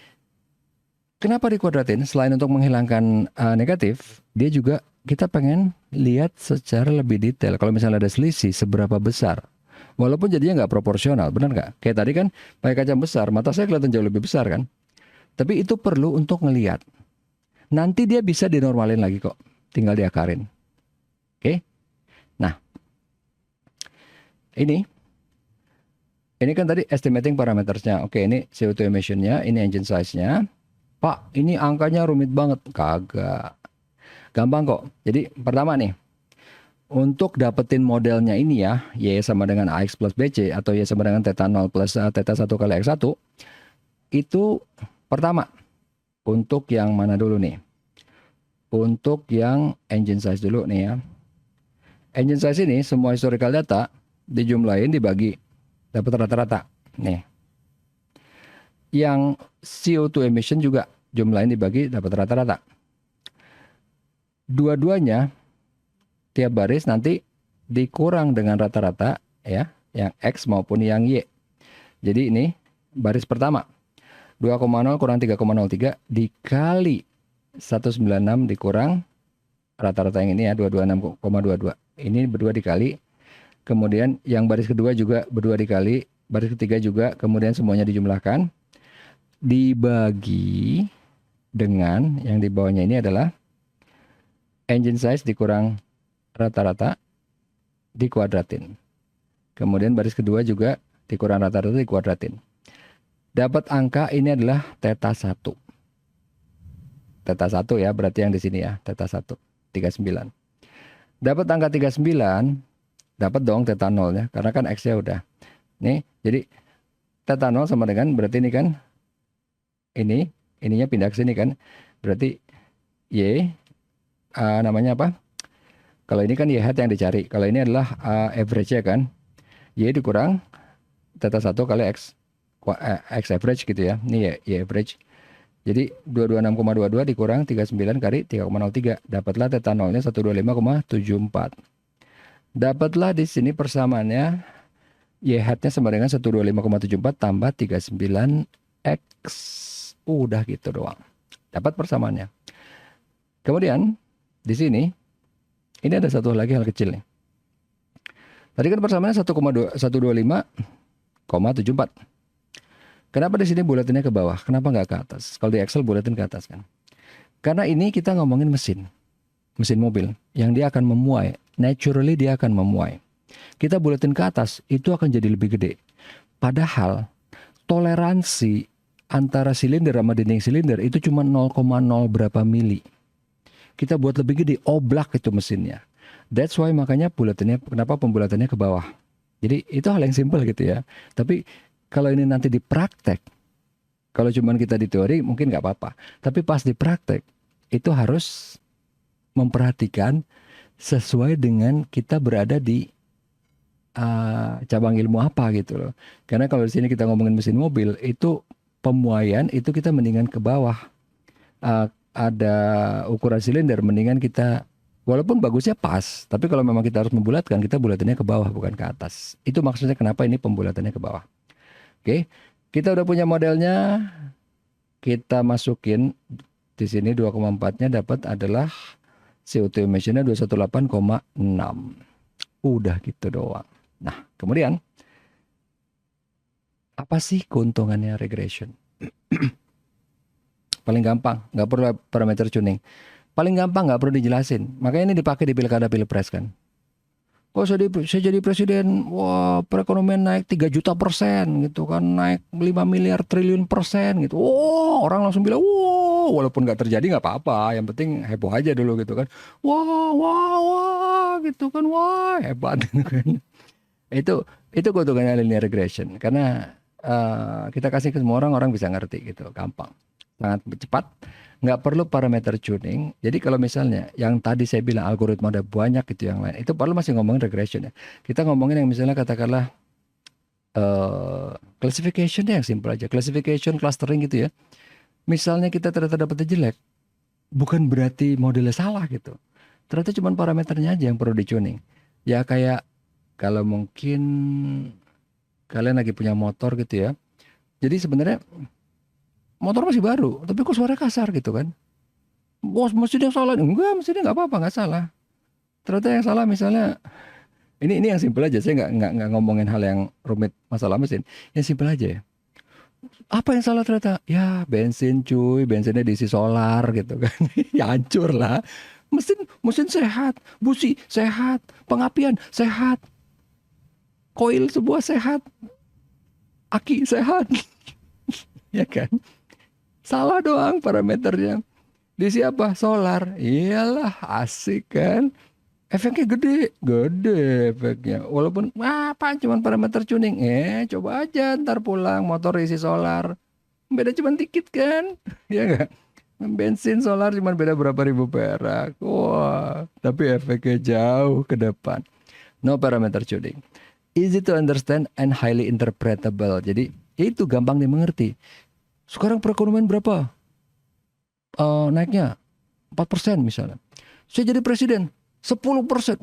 kenapa dikuadratin? Selain untuk menghilangkan negatif, dia juga kita pengen lihat secara lebih detail. Kalau misalnya ada selisih, seberapa besar. Walaupun jadinya nggak proporsional, benar nggak? Kayak tadi kan, pakai kaca besar, mata saya kelihatan jauh lebih besar kan? Tapi itu perlu untuk ngelihat. Nanti dia bisa dinormalin lagi kok. Tinggal diakarin. Oke? Nah, ini kan tadi estimating parametersnya. Oke, ini CO2 emission-nya, ini engine size-nya. Pak, ini angkanya rumit banget. Kagak. Gampang kok. Jadi pertama nih, untuk dapetin modelnya ini ya, Y sama dengan AX plus BC atau Y sama dengan theta 0 plus theta 1 kali X1, itu pertama, untuk yang mana dulu nih? Untuk yang engine size dulu nih ya. Engine size ini semua historical data dijumlahin dibagi dapat rata-rata. Nih. Yang CO2 emission juga jumlahin dibagi dapat rata-rata. Dua-duanya tiap baris nanti dikurang dengan rata-rata ya, yang X maupun yang Y. Jadi ini baris pertama 2,0 kurang 3,03 dikali 196 dikurang rata-rata yang ini ya 226,22. Ini berdua dikali, kemudian yang baris kedua juga berdua dikali, baris ketiga juga, kemudian semuanya dijumlahkan, dibagi dengan yang di bawahnya ini adalah engine size dikurang rata-rata dikuadratin. Kemudian baris kedua juga dikurang rata-rata dikuadratin. Dapat angka ini adalah theta 1. Theta 1 ya, berarti yang di sini ya, theta 1, 39. Dapat angka 39, dapat dong theta 0-nya, karena kan X-nya udah. Nih, jadi theta 0 sama dengan, berarti ini kan, ininya pindah ke sini kan, berarti Y, namanya apa? Kalau ini kan Y hat yang dicari, kalau ini adalah average-nya kan, Y dikurang theta 1 kali X, X average gitu ya, ini Y average. Jadi 226,22 dikurang 39 kali 3,03. Dapatlah theta 0-nya 125,74. Dapatlah di sini persamaannya Y hat-nya sama dengan 125,74 tambah 39X. Udah gitu doang. Dapat persamaannya. Kemudian di sini ini ada satu lagi hal kecil nih. Tadi kan persamaannya 125,74. Kenapa di sini buletinnya ke bawah? Kenapa nggak ke atas? Kalau di Excel buletin ke atas kan? Karena ini kita ngomongin mesin mobil yang dia akan memuai. Naturally dia akan memuai. Kita buletin ke atas, itu akan jadi lebih gede. Padahal toleransi antara silinder sama dinding silinder itu cuma 0,0 berapa mili. Kita buat lebih gede, oblak itu mesinnya. That's why makanya buletinnya, kenapa pembulatannya ke bawah. Jadi itu hal yang simple gitu ya. Tapi kalau ini nanti dipraktek, kalau cuma kita di teori mungkin nggak apa-apa. Tapi pas dipraktek, itu harus memperhatikan sesuai dengan kita berada di cabang ilmu apa gitu loh. Karena kalau di sini kita ngomongin mesin mobil, itu pemuaian itu kita mendingan ke bawah. Ada ukuran silinder, mendingan kita, walaupun bagusnya pas, tapi kalau memang kita harus membulatkan, kita bulatannya ke bawah bukan ke atas. Itu maksudnya kenapa ini pembulatannya ke bawah. Oke, kita udah punya modelnya. Kita masukin di sini 2,4-nya dapat adalah CO2 emission-nya 218,6. Udah gitu doang. Nah, kemudian apa sih keuntungannya regression? Paling gampang, nggak perlu parameter tuning. Paling gampang, nggak perlu dijelasin. Makanya ini dipakai di pilkada pilpres kan. Oh, saya jadi presiden, wah perekonomian naik 3 juta% gitu kan, naik 5 miliar triliun persen gitu. Oh, orang langsung bilang, wow, walaupun nggak terjadi nggak apa-apa, yang penting heboh aja dulu gitu kan. Wah, wah, wah, gitu kan, wah hebat gitu kan. Itu keuntungannya linear regression, karena kita kasih ke semua orang, orang bisa ngerti gitu, gampang, sangat cepat. Nggak perlu parameter tuning. Jadi kalau misalnya yang tadi saya bilang algoritma ada banyak gitu yang lain, itu perlu masih ngomongin regression ya. Kita ngomongin yang misalnya katakanlah classification yang simple aja, classification, clustering gitu ya. Misalnya kita ternyata dapetnya jelek, bukan berarti modelnya salah gitu. Ternyata cuma parameternya aja yang perlu di-tuning. Ya kayak kalau mungkin kalian lagi punya motor gitu ya. Jadi sebenarnya motor masih baru, tapi kok suara kasar gitu kan. Bos, mesinnya salah. Enggak, mesinnya nggak apa-apa, nggak salah. Ternyata yang salah misalnya, ini yang simpel aja. Saya nggak ngomongin hal yang rumit masalah mesin. Yang simpel aja ya. Apa yang salah ternyata? Ya bensin cuy, bensinnya diisi solar gitu kan. Ya hancur lah. Mesin sehat, busi sehat, pengapian sehat, koil sebuah sehat, aki sehat. Ya kan? Salah doang parameternya. Di siapa? Solar. Iyalah, asik kan. Efeknya gede, gede efeknya. Walaupun apa cuman parameter tuning. Coba aja ntar pulang motor isi solar. Beda cuman dikit kan? Ya enggak? Bensin solar cuman beda berapa ribu perak. Wah, tapi efeknya jauh ke depan. No parameter tuning. Easy to understand and highly interpretable. Jadi itu gampang dimengerti. Sekarang perekonomian berapa? Naiknya 4% misalnya. Saya jadi presiden 10%.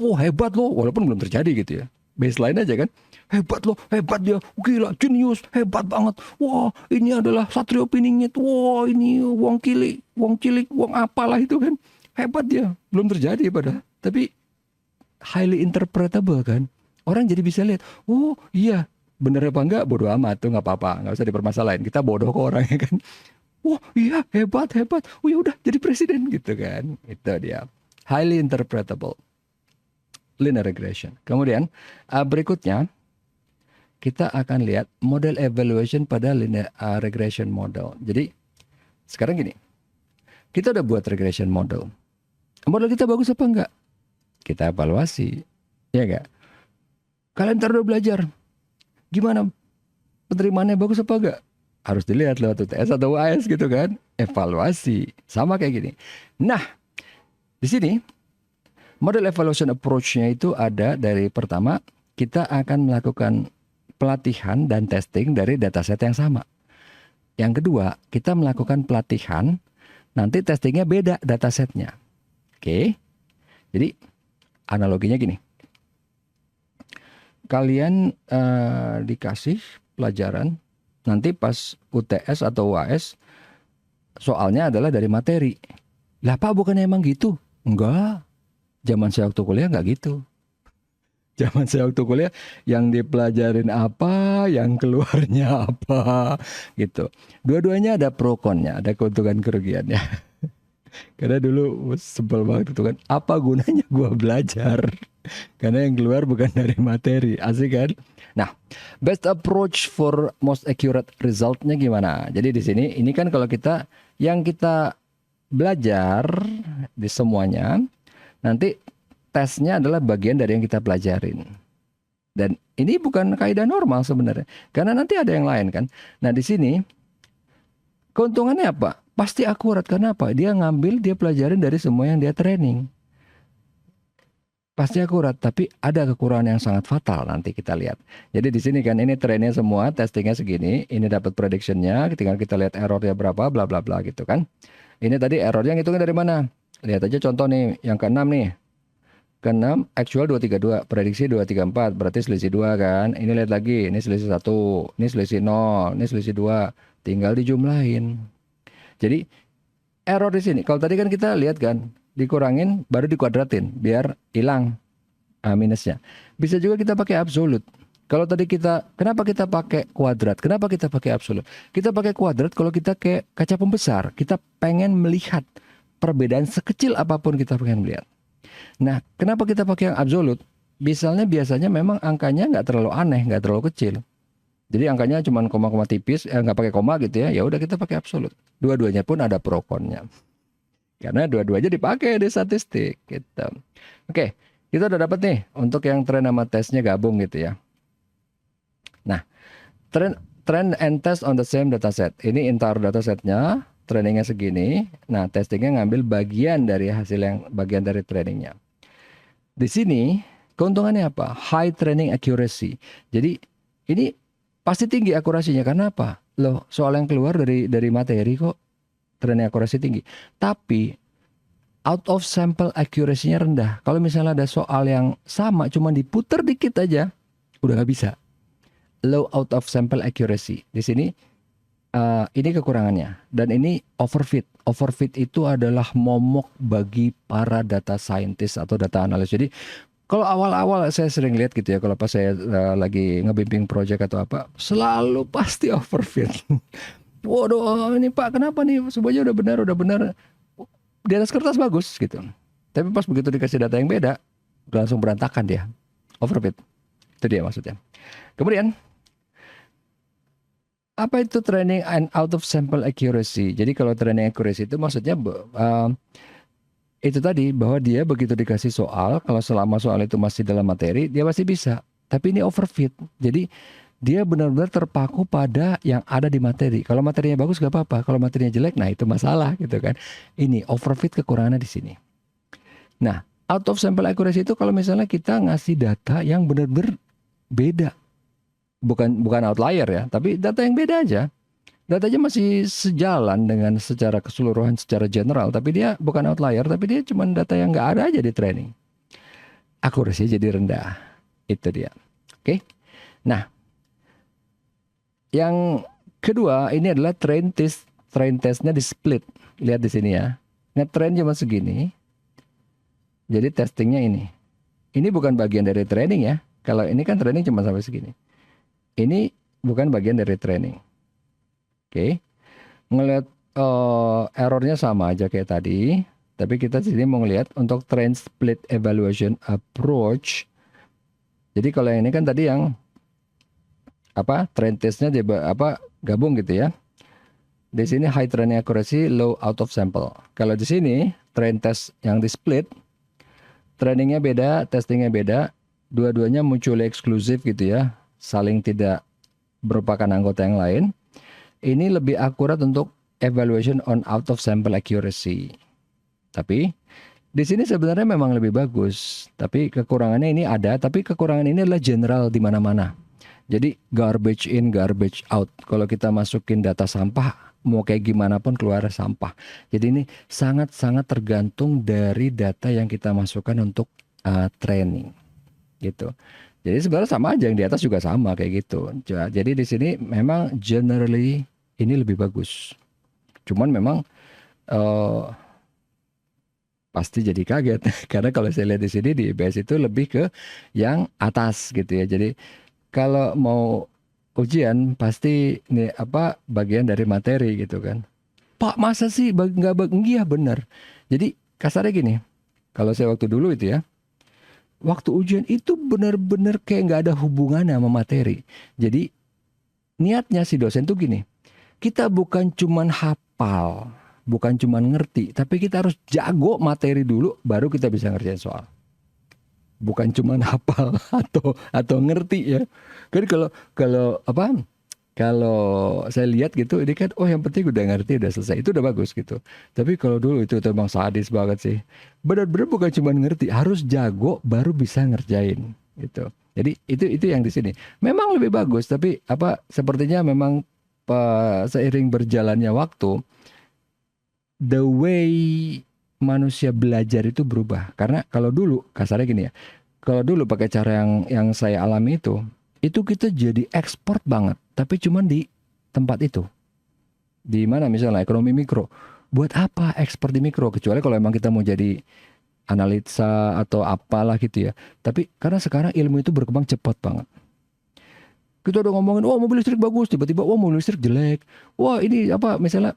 Wah hebat loh. Walaupun belum terjadi gitu ya. Baseline aja kan. Hebat loh. Hebat dia. Gila. Jenius. Hebat banget. Wah ini adalah Satrio Piningit. Wah ini Wong Kili. Wong Cilik. Wong apalah itu kan. Hebat dia. Belum terjadi pada. Tapi highly interpretable kan. Orang jadi bisa lihat. Oh iya. Bener apa enggak? Bodoh amat tuh, nggak apa-apa. Nggak usah dipermasalahin. Kita bodoh kok orangnya kan. Wah iya hebat hebat. Oh ya udah jadi presiden gitu kan. Itu dia. Highly interpretable. Linear regression. Kemudian berikutnya kita akan lihat model evaluation pada linear regression model. Jadi sekarang gini. Kita udah buat regression model. Model kita bagus apa enggak? Kita evaluasi. Ya enggak? Kalian ntar udah belajar. Gimana? Penerimaannya bagus apa enggak? Harus dilihat lewat UTS atau UAS gitu kan. Evaluasi. Sama kayak gini. Nah, di sini model evaluation approach-nya itu ada dari pertama, kita akan melakukan pelatihan dan testing dari dataset yang sama. Yang kedua, kita melakukan pelatihan, nanti testingnya beda datasetnya. Oke. Jadi analoginya gini. Kalian dikasih pelajaran, nanti pas UTS atau UAS soalnya adalah dari materi. Lah Pak bukannya emang gitu? Enggak. Zaman saya waktu kuliah enggak gitu. Zaman saya waktu kuliah yang dipelajarin apa, yang keluarnya apa gitu. Dua-duanya ada pro konnya, ada keuntungan kerugiannya. Karena dulu sebel banget itu kan. Apa gunanya gua belajar? Karena yang keluar bukan dari materi, asik kan? Nah, best approach for most accurate resultnya gimana? Jadi di sini, ini kan kalau kita, yang kita belajar di semuanya, nanti tesnya adalah bagian dari yang kita pelajarin. Dan ini bukan kaidah normal sebenarnya, karena nanti ada yang lain kan. Nah di sini, keuntungannya apa? Pasti akurat, karena apa? Dia ngambil, dia pelajarin dari semua yang dia training. Pasti akurat, tapi ada kekurangan yang sangat fatal nanti kita lihat. Jadi di sini kan ini trennya semua, testingnya segini, ini dapat predictionnya, tinggal kita lihat errornya berapa, bla bla bla gitu kan. Ini tadi errornya ngitungnya dari mana? Lihat aja contoh nih, yang ke-6 nih. Ke-6 actual 232, prediksi 234, berarti selisih 2 kan. Ini lihat lagi, ini selisih 1, ini selisih 0, ini selisih 2, tinggal dijumlahin. Jadi error di sini, kalau tadi kan kita lihat kan, dikurangin baru dikuadratin biar hilang minusnya. Bisa juga kita pakai absolute. Kalau tadi kenapa kita pakai kuadrat? Kenapa kita pakai absolute? Kita pakai kuadrat kalau kita kayak kaca pembesar. Kita pengen melihat perbedaan sekecil apapun kita pengen melihat. Nah, kenapa kita pakai yang absolute? Biasanya memang angkanya nggak terlalu aneh, nggak terlalu kecil. Jadi angkanya cuma koma-koma tipis, nggak pakai koma gitu ya. Ya udah kita pakai absolute. Dua-duanya pun ada pro konnya. Karena dua-duanya dipakai di statistik gitu. Oke, kita udah dapat nih untuk yang trend sama tesnya gabung gitu ya. Nah, trend and test on the same dataset. Ini entire datasetnya, trainingnya segini. Nah, testingnya ngambil bagian dari hasil yang bagian dari trainingnya. Di sini keuntungannya apa? High training accuracy. Jadi ini pasti tinggi akurasinya karena apa? Loh, soal yang keluar dari materi kok training akurasi tinggi. Tapi out of sample accuracy-nya rendah. Kalau misalnya ada soal yang sama cuma diputer dikit aja, udah nggak bisa. Low out of sample accuracy. Di sini ini kekurangannya. Dan ini overfit. Overfit itu adalah momok bagi para data scientist atau data analis. Jadi kalau awal-awal saya sering lihat gitu ya, kalau pas saya lagi ngebimbing project atau apa, selalu pasti overfit. Waduh, ini Pak, kenapa nih? Semuanya udah benar. Di atas kertas bagus gitu. Tapi pas begitu dikasih data yang beda, langsung berantakan dia. Overfit. Itu dia maksudnya. Kemudian, apa itu training and out of sample accuracy? Jadi kalau training accuracy itu maksudnya itu tadi bahwa dia begitu dikasih soal, kalau selama soal itu masih dalam materi, dia pasti bisa. Tapi ini overfit. Jadi dia benar-benar terpaku pada yang ada di materi. Kalau materinya bagus gak apa-apa. Kalau materinya jelek, nah itu masalah gitu kan. Ini overfit kekurangannya di sini. Nah, out of sample accuracy itu kalau misalnya kita ngasih data yang benar-benar beda. Bukan outlier ya, tapi data yang beda aja. Datanya masih sejalan dengan secara keseluruhan, secara general, tapi dia bukan outlier, tapi dia cuma data yang nggak ada aja di training. Akurasi jadi rendah. Itu dia. Oke. Nah, yang kedua ini adalah train testnya di split. Lihat di sini ya. Nge-train cuma segini. Jadi testingnya ini. Ini bukan bagian dari training ya. Kalau ini kan training cuma sampai segini. Ini bukan bagian dari training. Oke. Ngelihat errornya sama aja kayak tadi. Tapi kita di sini mau ngelihat untuk train split evaluation approach. Jadi kalau yang ini kan tadi yang train testnya gabung gitu ya. Di sini high training accuracy, low out of sample. Kalau di sini train test yang di split, trainingnya beda, testingnya beda, dua-duanya mutually eksklusif gitu ya, saling tidak merupakan anggota yang lain. Ini lebih akurat untuk evaluation on out of sample accuracy. Tapi di sini sebenarnya memang lebih bagus, tapi kekurangannya ini ada, tapi kekurangan ini adalah general di mana-mana. Jadi garbage in, garbage out. Kalau kita masukin data sampah, mau kayak gimana pun keluar sampah. Jadi ini sangat-sangat tergantung dari data yang kita masukkan untuk training, gitu. Jadi sebenarnya sama aja, yang di atas juga sama kayak gitu. Jadi di sini memang generally ini lebih bagus. Cuman memang pasti jadi kaget karena kalau saya lihat di sini di IBS itu lebih ke yang atas gitu ya. Jadi kalau mau ujian pasti nih bagian dari materi gitu kan. Pak, masa sih nggak iya benar. Jadi kasarnya gini, kalau saya waktu dulu itu ya, waktu ujian itu benar-benar kayak nggak ada hubungannya sama materi. Jadi niatnya si dosen tuh gini, kita bukan cuman hafal, bukan cuman ngerti, tapi kita harus jago materi dulu, baru kita bisa ngerjain soal. Bukan cuma hafal atau ngerti ya. Kan kalau saya lihat gitu, ini kan yang penting udah ngerti, udah selesai, itu udah bagus gitu. Tapi kalau dulu itu emang sadis banget sih. Benar-benar bukan cuma ngerti, harus jago baru bisa ngerjain gitu. Jadi itu yang di sini. Memang lebih bagus, tapi sepertinya memang seiring berjalannya waktu, the way manusia belajar itu berubah. Karena kalau dulu kasarnya gini ya, kalau dulu pakai cara yang saya alami itu kita jadi expert banget, tapi cuman di tempat itu. Di mana misalnya ekonomi mikro. Buat apa expert di mikro? Kecuali kalau emang kita mau jadi analisa atau apalah gitu ya. Tapi karena sekarang ilmu itu berkembang cepat banget. Kita udah ngomongin, wah mobil listrik bagus, tiba-tiba wah mobil listrik jelek. Wah ini apa misalnya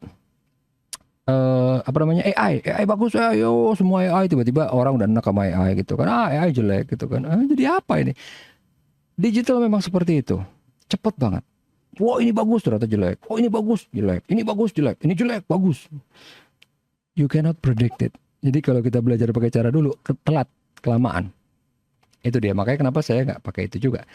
apa namanya AI bagus, ayo semua AI, tiba-tiba orang udah enak sama AI gitu kan. AI jelek gitu kan. Jadi apa ini? Digital memang seperti itu. Cepet banget. Wah ini bagus ternyata jelek. Oh ini bagus jelek. Ini bagus jelek. Ini jelek bagus. You cannot predict it. Jadi kalau kita belajar pakai cara dulu, telat, kelamaan. Itu dia. Makanya kenapa saya nggak pakai itu juga.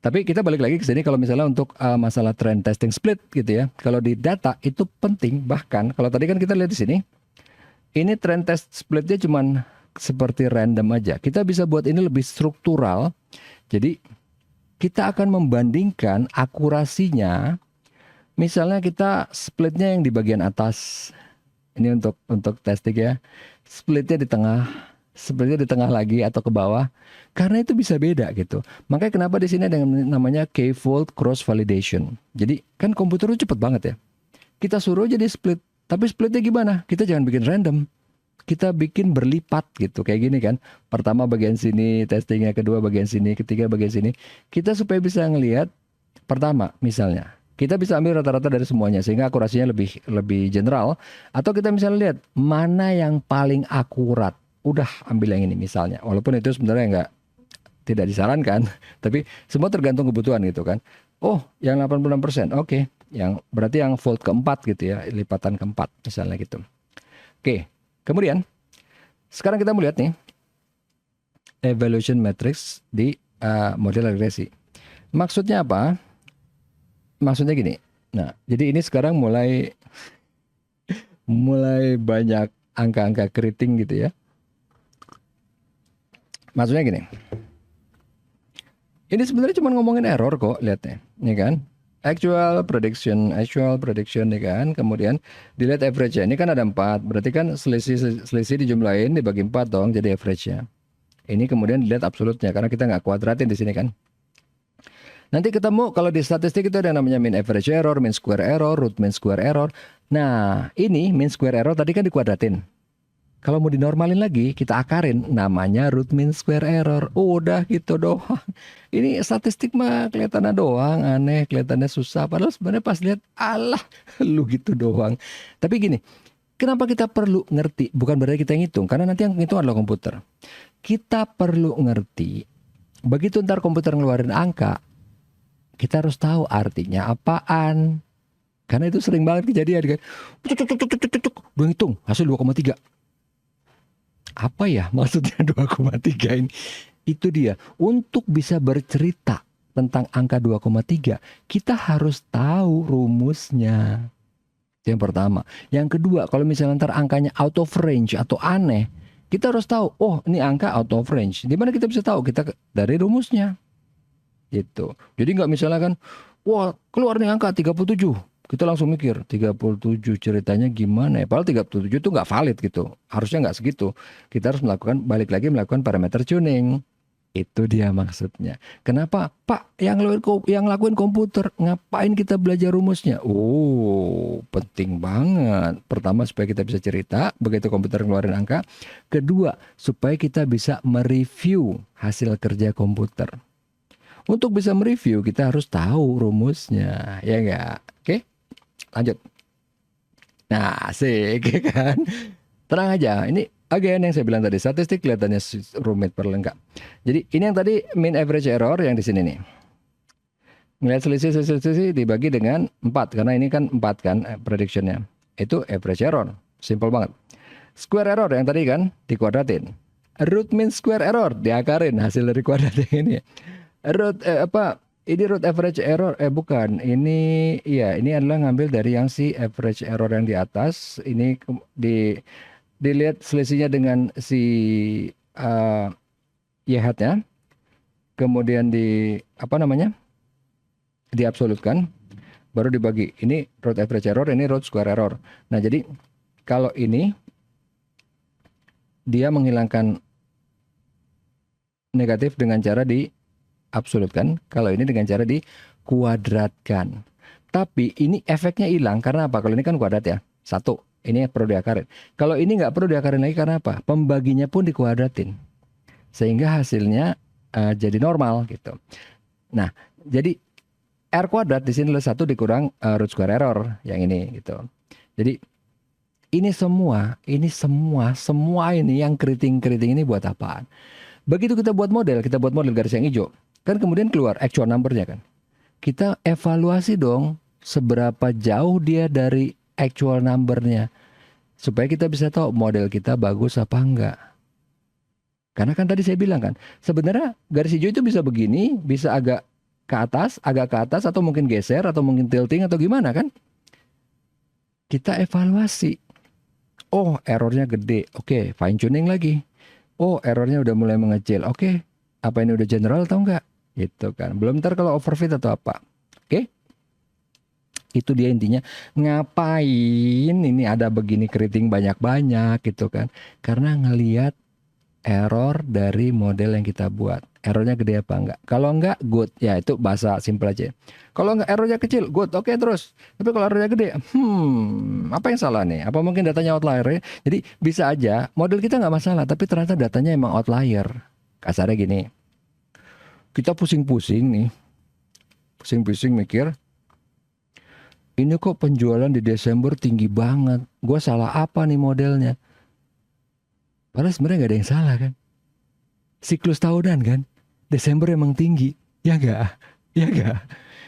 Tapi kita balik lagi ke sini kalau misalnya untuk masalah trend testing split gitu ya. Kalau di data itu penting, bahkan kalau tadi kan kita lihat di sini, ini trend test splitnya cuman seperti random aja. Kita bisa buat ini lebih struktural. Jadi kita akan membandingkan akurasinya. Misalnya kita splitnya yang di bagian atas. Ini untuk testing ya. Splitnya di tengah, splitnya di tengah lagi atau ke bawah. Karena itu bisa beda gitu. Makanya kenapa di sini ada yang namanya k-fold cross validation. Jadi kan komputer itu cepet banget ya. Kita suruh jadi split, tapi splitnya gimana? Kita jangan bikin random. Kita bikin berlipat gitu, kayak gini kan. Pertama bagian sini testingnya, kedua bagian sini, ketiga bagian sini. Kita supaya bisa ngelihat pertama misalnya. Kita bisa ambil rata-rata dari semuanya sehingga akurasinya lebih general. Atau kita misalnya lihat mana yang paling akurat. Udah ambil yang ini misalnya. Walaupun itu sebenarnya tidak disarankan, tapi semua tergantung kebutuhan gitu kan. Oh, yang 86%, oke. Yang berarti yang fold keempat gitu ya, lipatan keempat misalnya gitu. Oke, kemudian sekarang kita melihat nih evaluation matrix di model regresi. Maksudnya apa? Maksudnya gini. Nah, jadi ini sekarang mulai banyak angka-angka keriting gitu ya. Maksudnya gini. Ini sebenarnya cuma ngomongin error kok, lihatnya, ya kan? Actual prediction, ya kan? Kemudian dilihat average-nya. Ini kan ada 4, berarti kan selisih dijumlahin dibagi 4 dong, jadi average-nya. Ini kemudian dilihat absolutnya, karena kita nggak kuadratin di sini kan. Nanti ketemu kalau di statistik itu ada yang namanya mean average error, mean square error, root mean square error. Nah, ini mean square error tadi kan dikuadratin. Kalau mau dinormalin lagi, kita akarin, namanya root mean square error. Udah gitu doang. Ini statistik mah kelihatannya doang, aneh, kelihatannya susah. Padahal sebenarnya pas lihat, alah, lu gitu doang. Tapi gini, kenapa kita perlu ngerti? Bukan berarti kita ngitung, karena nanti yang ngitung adalah komputer. Kita perlu ngerti, begitu ntar komputer ngeluarin angka, kita harus tahu artinya apaan. Karena itu sering banget kejadian kan. Udah ngitung, hasil 2,3. Apa ya maksudnya 2,3 ini? Itu dia. Untuk bisa bercerita tentang angka 2,3, kita harus tahu rumusnya. Yang pertama. Yang kedua, kalau misalnya ntar angkanya out of range atau aneh, kita harus tahu, oh ini angka out of range. Di mana kita bisa tahu? Kita dari rumusnya. Gitu. Jadi nggak misalnya kan, wah keluar nih angka 37. Kita langsung mikir 37 ceritanya gimana ya. Padahal 37 itu nggak valid gitu. Harusnya nggak segitu. Kita harus balik lagi melakukan parameter tuning. Itu dia maksudnya. Kenapa? Pak, yang lakuin komputer, ngapain kita belajar rumusnya? Oh, penting banget. Pertama supaya kita bisa cerita begitu komputer ngeluarin angka. Kedua, supaya kita bisa mereview hasil kerja komputer. Untuk bisa mereview kita harus tahu rumusnya, ya nggak? Oke? Lanjut. Nah, asik kan? Tenang aja. Ini again yang saya bilang tadi, statistik kelihatannya rumit perlu enggak. Jadi ini yang tadi mean average error yang di sini nih. Melihat selisih dibagi dengan 4 karena ini kan 4 kan predictionnya. Itu average error. Simple banget. Square error yang tadi kan dikuadratin. Root mean square error diakarin hasil dari kuadrat yang ini. Ini root average error bukan. Ini adalah ngambil dari yang si average error yang di atas. Ini dilihat selisihnya dengan si y-hatnya. Kemudian diabsolutkan baru dibagi. Ini root average error, ini root square error. Nah, jadi kalau ini dia menghilangkan negatif dengan cara diabsolutkan, kalau ini dengan cara dikuadratkan. Tapi ini efeknya hilang karena apa? Kalau ini kan kuadrat ya, 1. Ini perlu diakarin. Kalau ini nggak perlu diakarin lagi karena apa? Pembaginya pun dikuadratin. Sehingga hasilnya jadi normal gitu. Nah, jadi R kuadrat di sini adalah 1 dikurang root square error yang ini gitu. Jadi ini semua ini yang keriting-keriting ini buat apaan? Begitu kita buat model garis yang hijau, kan kemudian keluar actual number-nya kan. Kita evaluasi dong seberapa jauh dia dari actual number-nya supaya kita bisa tahu model kita bagus apa enggak. Karena kan tadi saya bilang kan, sebenarnya garis hijau itu bisa begini, bisa agak ke atas atau mungkin geser atau mungkin tilting atau gimana kan? Kita evaluasi. Oh, errornya gede. Oke, fine tuning lagi. Oh, errornya udah mulai mengecil. Oke, apa ini udah general atau enggak? Gitu kan. Belum ntar kalau overfit atau apa. Oke. Itu dia intinya. Ngapain ini ada begini keriting banyak-banyak gitu kan. Karena ngelihat error dari model yang kita buat. Errornya gede apa enggak? Kalau enggak, good. Ya itu bahasa simple aja. Kalau enggak errornya kecil, good. Oke terus. Tapi kalau errornya gede, apa yang salah nih? Apa mungkin datanya outlier ya? Jadi bisa aja model kita nggak masalah, tapi ternyata datanya emang outlier. Kasarnya gini, kita pusing-pusing nih. Pusing-pusing mikir, ini kok penjualan di Desember tinggi banget. Gue salah apa nih modelnya? Padahal sebenarnya nggak ada yang salah kan. Siklus tahunan kan. Desember emang tinggi. Ya nggak? Ya nggak?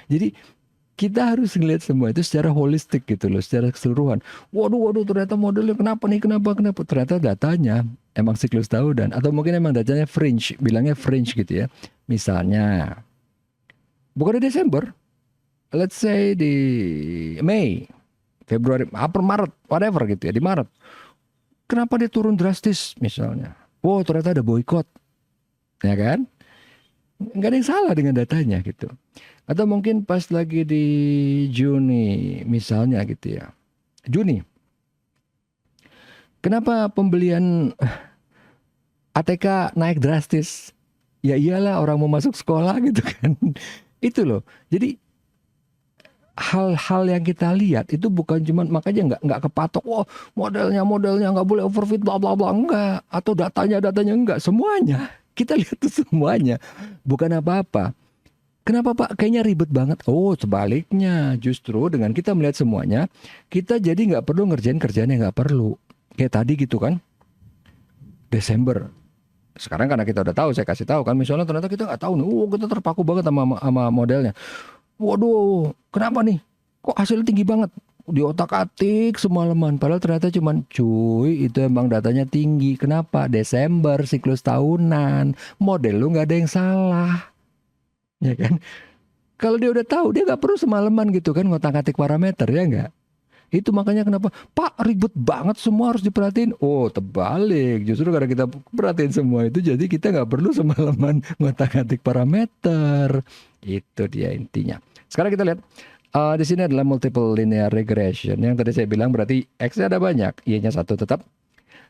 Jadi kita harus ngeliat semua itu secara holistik gitu loh. Secara keseluruhan. Waduh ternyata modelnya kenapa nih? Kenapa? Ternyata datanya emang siklus tahunan. Atau mungkin emang datanya fringe. Bilangnya fringe gitu ya. Misalnya. Bukan di Desember. Let's say di Mei. Februari. April, Maret. Whatever gitu ya. Di Maret. Kenapa dia turun drastis misalnya? Oh ternyata ada boykot. Ya kan? Nggak ada yang salah dengan datanya gitu. Atau mungkin pas lagi di Juni misalnya gitu ya. Juni. Kenapa pembelian ATK naik drastis? Ya iyalah orang mau masuk sekolah gitu kan. Itu loh. Jadi hal-hal yang kita lihat itu bukan cuma makanya nggak kepatok. Wah modelnya nggak boleh overfit bla bla bla enggak. Atau datanya enggak. Semuanya. Kita lihat tuh semuanya. Bukan apa-apa. Kenapa Pak? Kayaknya ribet banget. Oh sebaliknya. Justru dengan kita melihat semuanya. Kita jadi nggak perlu ngerjain kerjaan yang nggak perlu. Kayak tadi gitu kan. Desember. Sekarang karena kita udah tahu. Saya kasih tahu kan. Misalnya ternyata kita nggak tahu nih. Kita terpaku banget sama modelnya. Waduh. Kenapa nih? Kok hasilnya tinggi banget? Di otak-atik semalaman. Padahal ternyata cuman cuy itu emang datanya tinggi. Kenapa? Desember siklus tahunan. Model lu nggak ada yang salah. Ya kan? Kalau dia udah tahu dia nggak perlu semalaman gitu kan ngotak-atik parameter ya nggak? Itu makanya kenapa Pak ribet banget semua harus diperhatiin. Oh terbalik. Justru karena kita perhatiin semua itu jadi kita nggak perlu semalaman ngotak-atik parameter. Itu dia intinya. Sekarang kita lihat. Di sini adalah multiple linear regression. Yang tadi saya bilang berarti X-nya ada banyak, Y-nya 1 tetap.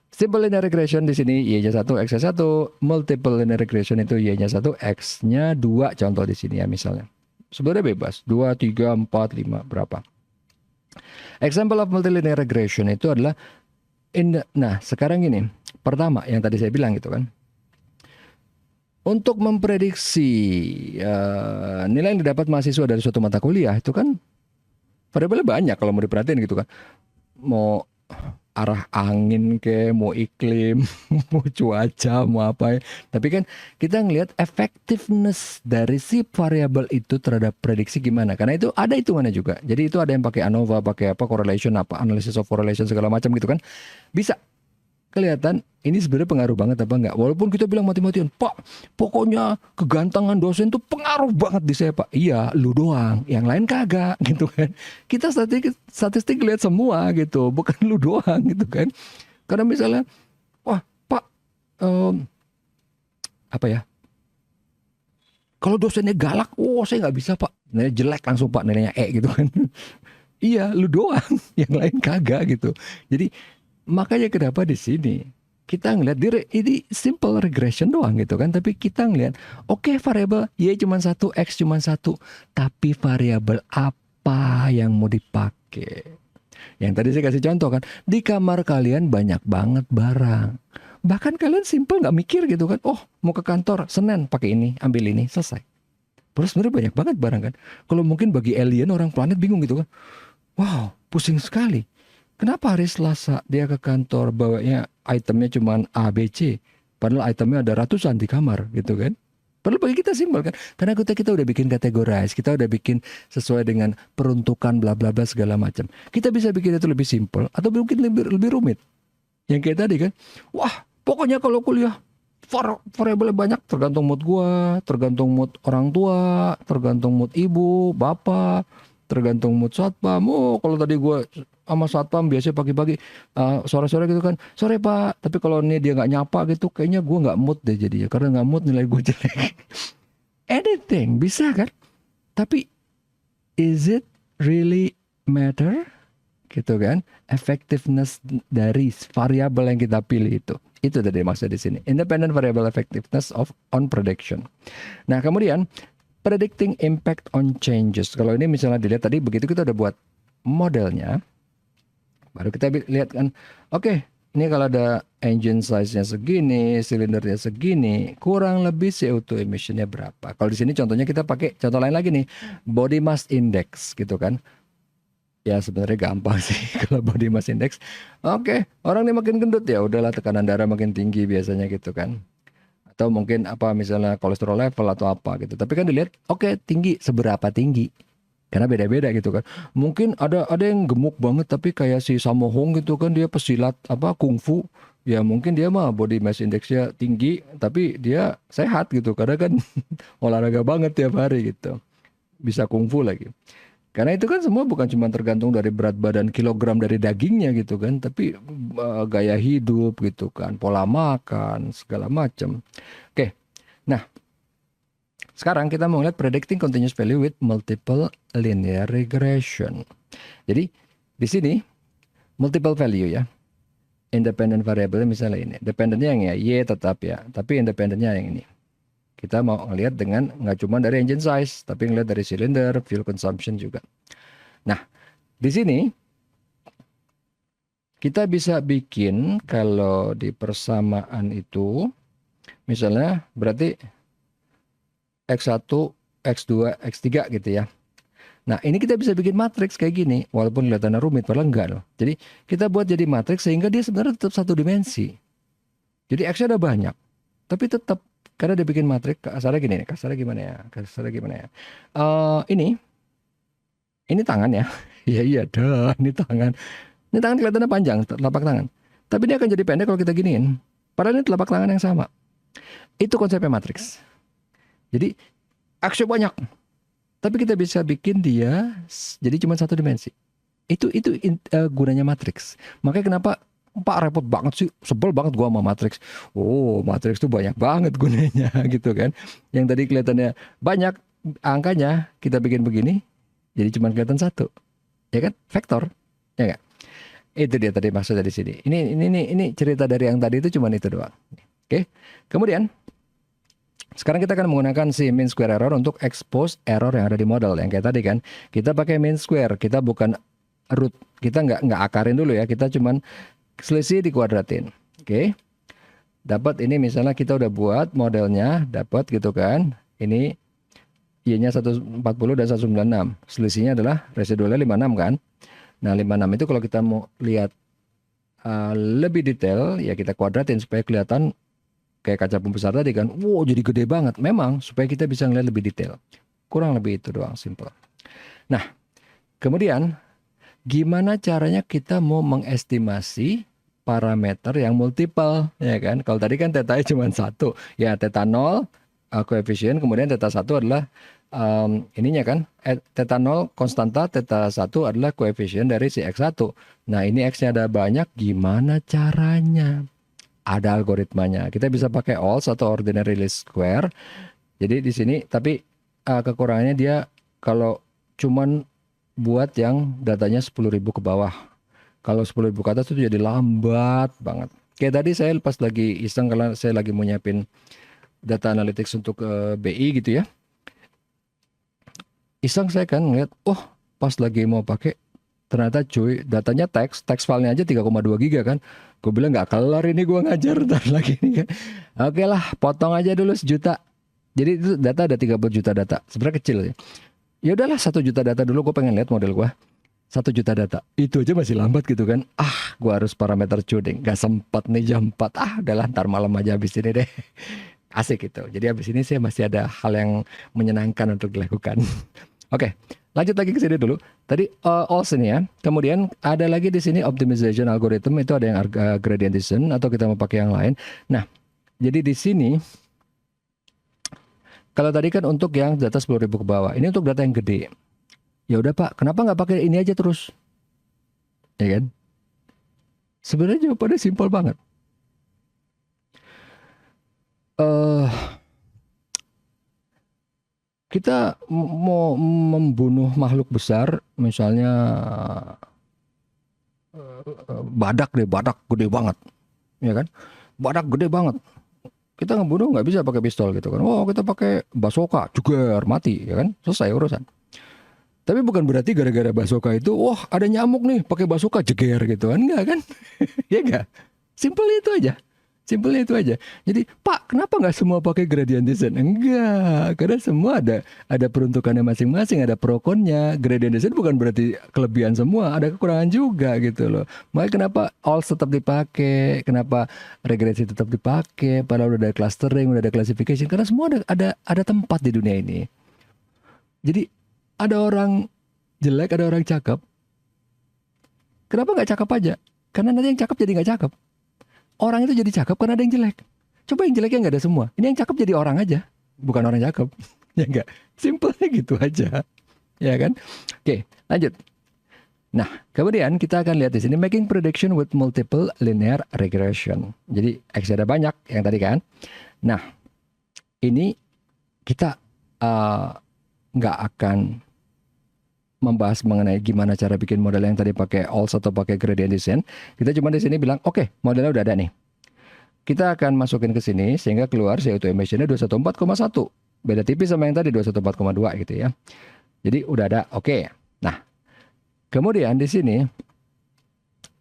Simple linear regression di sini Y-nya 1, X-nya 1. Multiple linear regression itu Y-nya 1, X-nya 2. Contoh di sini ya misalnya. Sebenarnya bebas. 2, 3, 4, 5, berapa. Example of multilinear regression itu adalah nah, sekarang gini. Pertama yang tadi saya bilang gitu kan. Untuk memprediksi nilai yang didapat mahasiswa dari suatu mata kuliah itu kan variabelnya banyak kalau mau diperhatiin gitu kan. Mau arah angin ke, mau iklim, mau cuaca, mau apa ya. Tapi kan kita ngelihat effectiveness dari si variabel itu terhadap prediksi gimana. Karena itu ada hitungannya juga. Jadi itu ada yang pakai ANOVA, pakai apa correlation, apa analysis of correlation segala macam gitu kan. Bisa kelihatan ini sebenarnya pengaruh banget apa enggak. Walaupun kita bilang mati-matian, Pak, pokoknya kegantengan dosen tuh pengaruh banget di saya, Pak. Iya, lu doang, yang lain kagak gitu kan. Kita statistik lihat semua gitu, bukan lu doang gitu kan. Karena misalnya, wah, Pak, apa ya? Kalau dosennya galak, saya nggak bisa, Pak. Nilainya jelek langsung, Pak, nilainya E gitu kan. Iya, lu doang, yang lain kagak gitu. Jadi makanya kenapa di sini kita ngelihat ini simple regression doang gitu kan, tapi kita ngelihat oke, variabel Y cuma 1, X cuma 1, tapi variabel apa yang mau dipakai? Yang tadi saya kasih contoh kan, di kamar kalian banyak banget barang. Bahkan kalian simple nggak mikir gitu kan, oh mau ke kantor Senin pakai ini, ambil ini, selesai. Padahal sebenarnya banyak banget barang kan. Kalau mungkin bagi alien orang planet bingung gitu kan, wow pusing sekali. Kenapa hari Selasa dia ke kantor bawanya itemnya cuma A, B, C. Padahal itemnya ada ratusan di kamar gitu kan. Padahal bagi kita simpel kan. Karena kita udah bikin categorize, kita udah bikin sesuai dengan peruntukan bla bla bla segala macam. Kita bisa bikin itu lebih simpel atau mungkin lebih rumit. Yang kayak tadi kan. Wah, pokoknya kalau kuliah variabel banyak, tergantung mood gua, tergantung mood orang tua, tergantung mood ibu, bapak, tergantung mood satpam. Oh, kalau tadi gua sama satpam biasanya pagi-pagi, sore-sore gitu kan, sore pak. Tapi kalau ini dia nggak nyapa gitu, kayaknya gua nggak mood deh jadinya, karena nggak mood nilai gua jelek. Anything bisa kan? Tapi is it really matter? Gitu kan? Effectiveness dari variabel yang kita pilih itu. Itu tadi maksud di sini. Independent variable effectiveness of on prediction. Nah, kemudian predicting impact on changes. Kalau ini misalnya dilihat tadi begitu kita udah buat modelnya, baru kita lihat kan, oke, ini kalau ada engine size-nya segini, silindernya segini, kurang lebih CO2 emission-nya berapa. Kalau di sini contohnya kita pakai contoh lain lagi nih, body mass index gitu kan. Ya sebenarnya gampang sih kalau body mass index. Oke, orang ini makin gendut ya udahlah tekanan darah makin tinggi biasanya gitu kan. Atau mungkin apa misalnya kolesterol level atau apa gitu. Tapi kan dilihat, oke, tinggi seberapa tinggi? Karena beda-beda gitu kan. Mungkin ada yang gemuk banget tapi kayak si Sammo Hung gitu kan, dia pesilat apa kungfu. Ya mungkin dia mah body mass indexnya tinggi tapi dia sehat gitu karena kan olahraga banget tiap hari gitu. Bisa kungfu lagi. Karena itu kan semua bukan cuma tergantung dari berat badan kilogram dari dagingnya gitu kan, tapi gaya hidup gitu kan, pola makan, segala macam. Oke, nah sekarang kita mau lihat predicting continuous value with multiple linear regression. Jadi di sini multiple value ya, independent variable misalnya ini, dependennya yang ya Y tetap ya, tapi independennya yang ini. Kita mau ngelihat dengan nggak cuma dari engine size, tapi ngelihat dari cylinder, fuel consumption juga. Nah, di sini kita bisa bikin kalau di persamaan itu, misalnya berarti X1, X2, X3 gitu ya. Nah, ini kita bisa bikin matriks kayak gini, walaupun kelihatannya rumit, padahal enggak loh. Jadi kita buat jadi matriks sehingga dia sebenarnya tetap satu dimensi. Jadi X-nya ada banyak, tapi tetap karena dia bikin matriks, kasarnya gini nih, kasarnya gimana ya? Kasarnya gimana ya? Ini tangan ya. Iya iya dah, ini tangan. Ini tangan kelihatannya panjang, telapak tangan. Tapi dia akan jadi pendek kalau kita giniin. Padahal ini telapak tangan yang sama. Itu konsepnya matriks. Jadi aksio banyak, tapi kita bisa bikin dia jadi cuma satu dimensi. Itu gunanya matriks. Makanya kenapa Pak repot banget sih, sebel banget gua sama matriks. Oh, matriks tuh banyak banget gunanya gitu kan. Yang tadi kelihatannya banyak angkanya, kita bikin begini, jadi cuma kelihatan satu. Ya kan? Vektor. Ya kan? Itu dia tadi maksudnya di sini. Ini cerita dari yang tadi itu cuma itu doang. Oke. Kemudian sekarang kita akan menggunakan si mean square error untuk expose error yang ada di model. Yang kayak tadi kan, kita pakai mean square, kita bukan root, kita nggak akarin dulu ya, kita cuman selisih dikuadratin. Oke. Dapat ini misalnya kita udah buat modelnya, dapat gitu kan. Ini Y-nya 140 dan 196. Selisihnya adalah residualnya 56 kan. Nah 56 itu kalau kita mau lihat lebih detail, ya kita kuadratin supaya kelihatan kayak kaca pembesar tadi kan, wow jadi gede banget. Memang supaya kita bisa ngeliat lebih detail. Kurang lebih itu doang, simple. Nah, kemudian gimana caranya kita mau mengestimasi parameter yang multiple, ya kan? Kalau tadi kan tetanya cuma satu, ya theta 0 koefisien, kemudian theta 1 adalah ininya kan, theta 0 konstanta, theta 1 adalah koefisien dari si X1. Nah, ini X-nya ada banyak, gimana caranya? Ada algoritmanya. Kita bisa pakai OLS atau ordinary least square. Jadi di sini tapi kekurangannya dia kalau cuman buat yang datanya 10.000 ke bawah. Kalau 10.000 ke atas itu jadi lambat banget. Kayak tadi saya pas lagi iseng karena saya lagi mau nyiapin data analytics untuk BI gitu ya. Iseng saya kan ngeliat, oh pas lagi mau pakai Ternyata cuy, datanya teks filenya aja 3,2 giga kan. Gue bilang nggak kelar ini gue ngajar ntar lagi nih kan. Oke lah, potong aja dulu 1 juta. Jadi itu data ada 30 juta data. Sebenarnya kecil ya. Ya udahlah 1 juta data dulu, gue pengen lihat model gue. 1 juta data. Itu aja masih lambat gitu kan. Gue harus parameter tuning. Gak sempat nih jam 4. Udahlah ntar malam aja habis ini deh. Asik gitu. Jadi habis ini saya masih ada hal yang menyenangkan untuk dilakukan. Oke, lanjut lagi ke sini dulu. Tadi all sini ya. Kemudian ada lagi di sini optimization algorithm, itu ada yang gradient descent atau kita mau pakai yang lain. Nah, jadi di sini kalau tadi kan untuk yang data 10.000 ke bawah, ini untuk data yang gede. Ya udah Pak, kenapa nggak pakai ini aja terus? Ya kan? Sebenarnya jawabannya simpel banget. Kita mau membunuh makhluk besar, misalnya badak gede banget, ya kan? Badak gede banget. Kita ngebunuh nggak bisa pakai pistol gitu kan. Oh, kita pakai bazooka, juga mati, ya kan? Selesai urusan. Tapi bukan berarti gara-gara bazooka itu, wah ada nyamuk nih, pakai bazooka jeger gitu kan? Enggak kan? Ya enggak? Simple itu aja. Simpelnya itu aja. Jadi, Pak, kenapa nggak semua pakai gradient descent? Enggak, karena semua ada peruntukannya masing-masing, ada pro konnya. Gradient descent bukan berarti kelebihan semua, ada kekurangan juga gitu loh. Makanya kenapa all tetap dipakai, kenapa regresi tetap dipakai, padahal udah ada clustering, udah ada classification, karena semua ada tempat di dunia ini. Jadi ada orang jelek, ada orang cakep. Kenapa nggak cakep aja? Karena nanti yang cakep jadi nggak cakep. Orang itu jadi cakep karena ada yang jelek. Coba yang jeleknya nggak ada semua. Ini yang cakep jadi orang aja, bukan orang cakep. Ya enggak? Simpelnya gitu aja. Ya kan? Oke, lanjut. Nah, kemudian kita akan lihat di sini making prediction with multiple linear regression. Jadi X ada banyak yang tadi kan. Nah, ini kita nggak akan membahas mengenai gimana cara bikin model yang tadi pakai ALS atau pakai gradient descent. Kita cuma di sini bilang, oke, modelnya udah ada nih. Kita akan masukin ke sini sehingga keluar CO2 emissionnya 214,1. Beda tipis sama yang tadi 214,2 gitu ya. Jadi udah ada, oke. Nah, kemudian di sini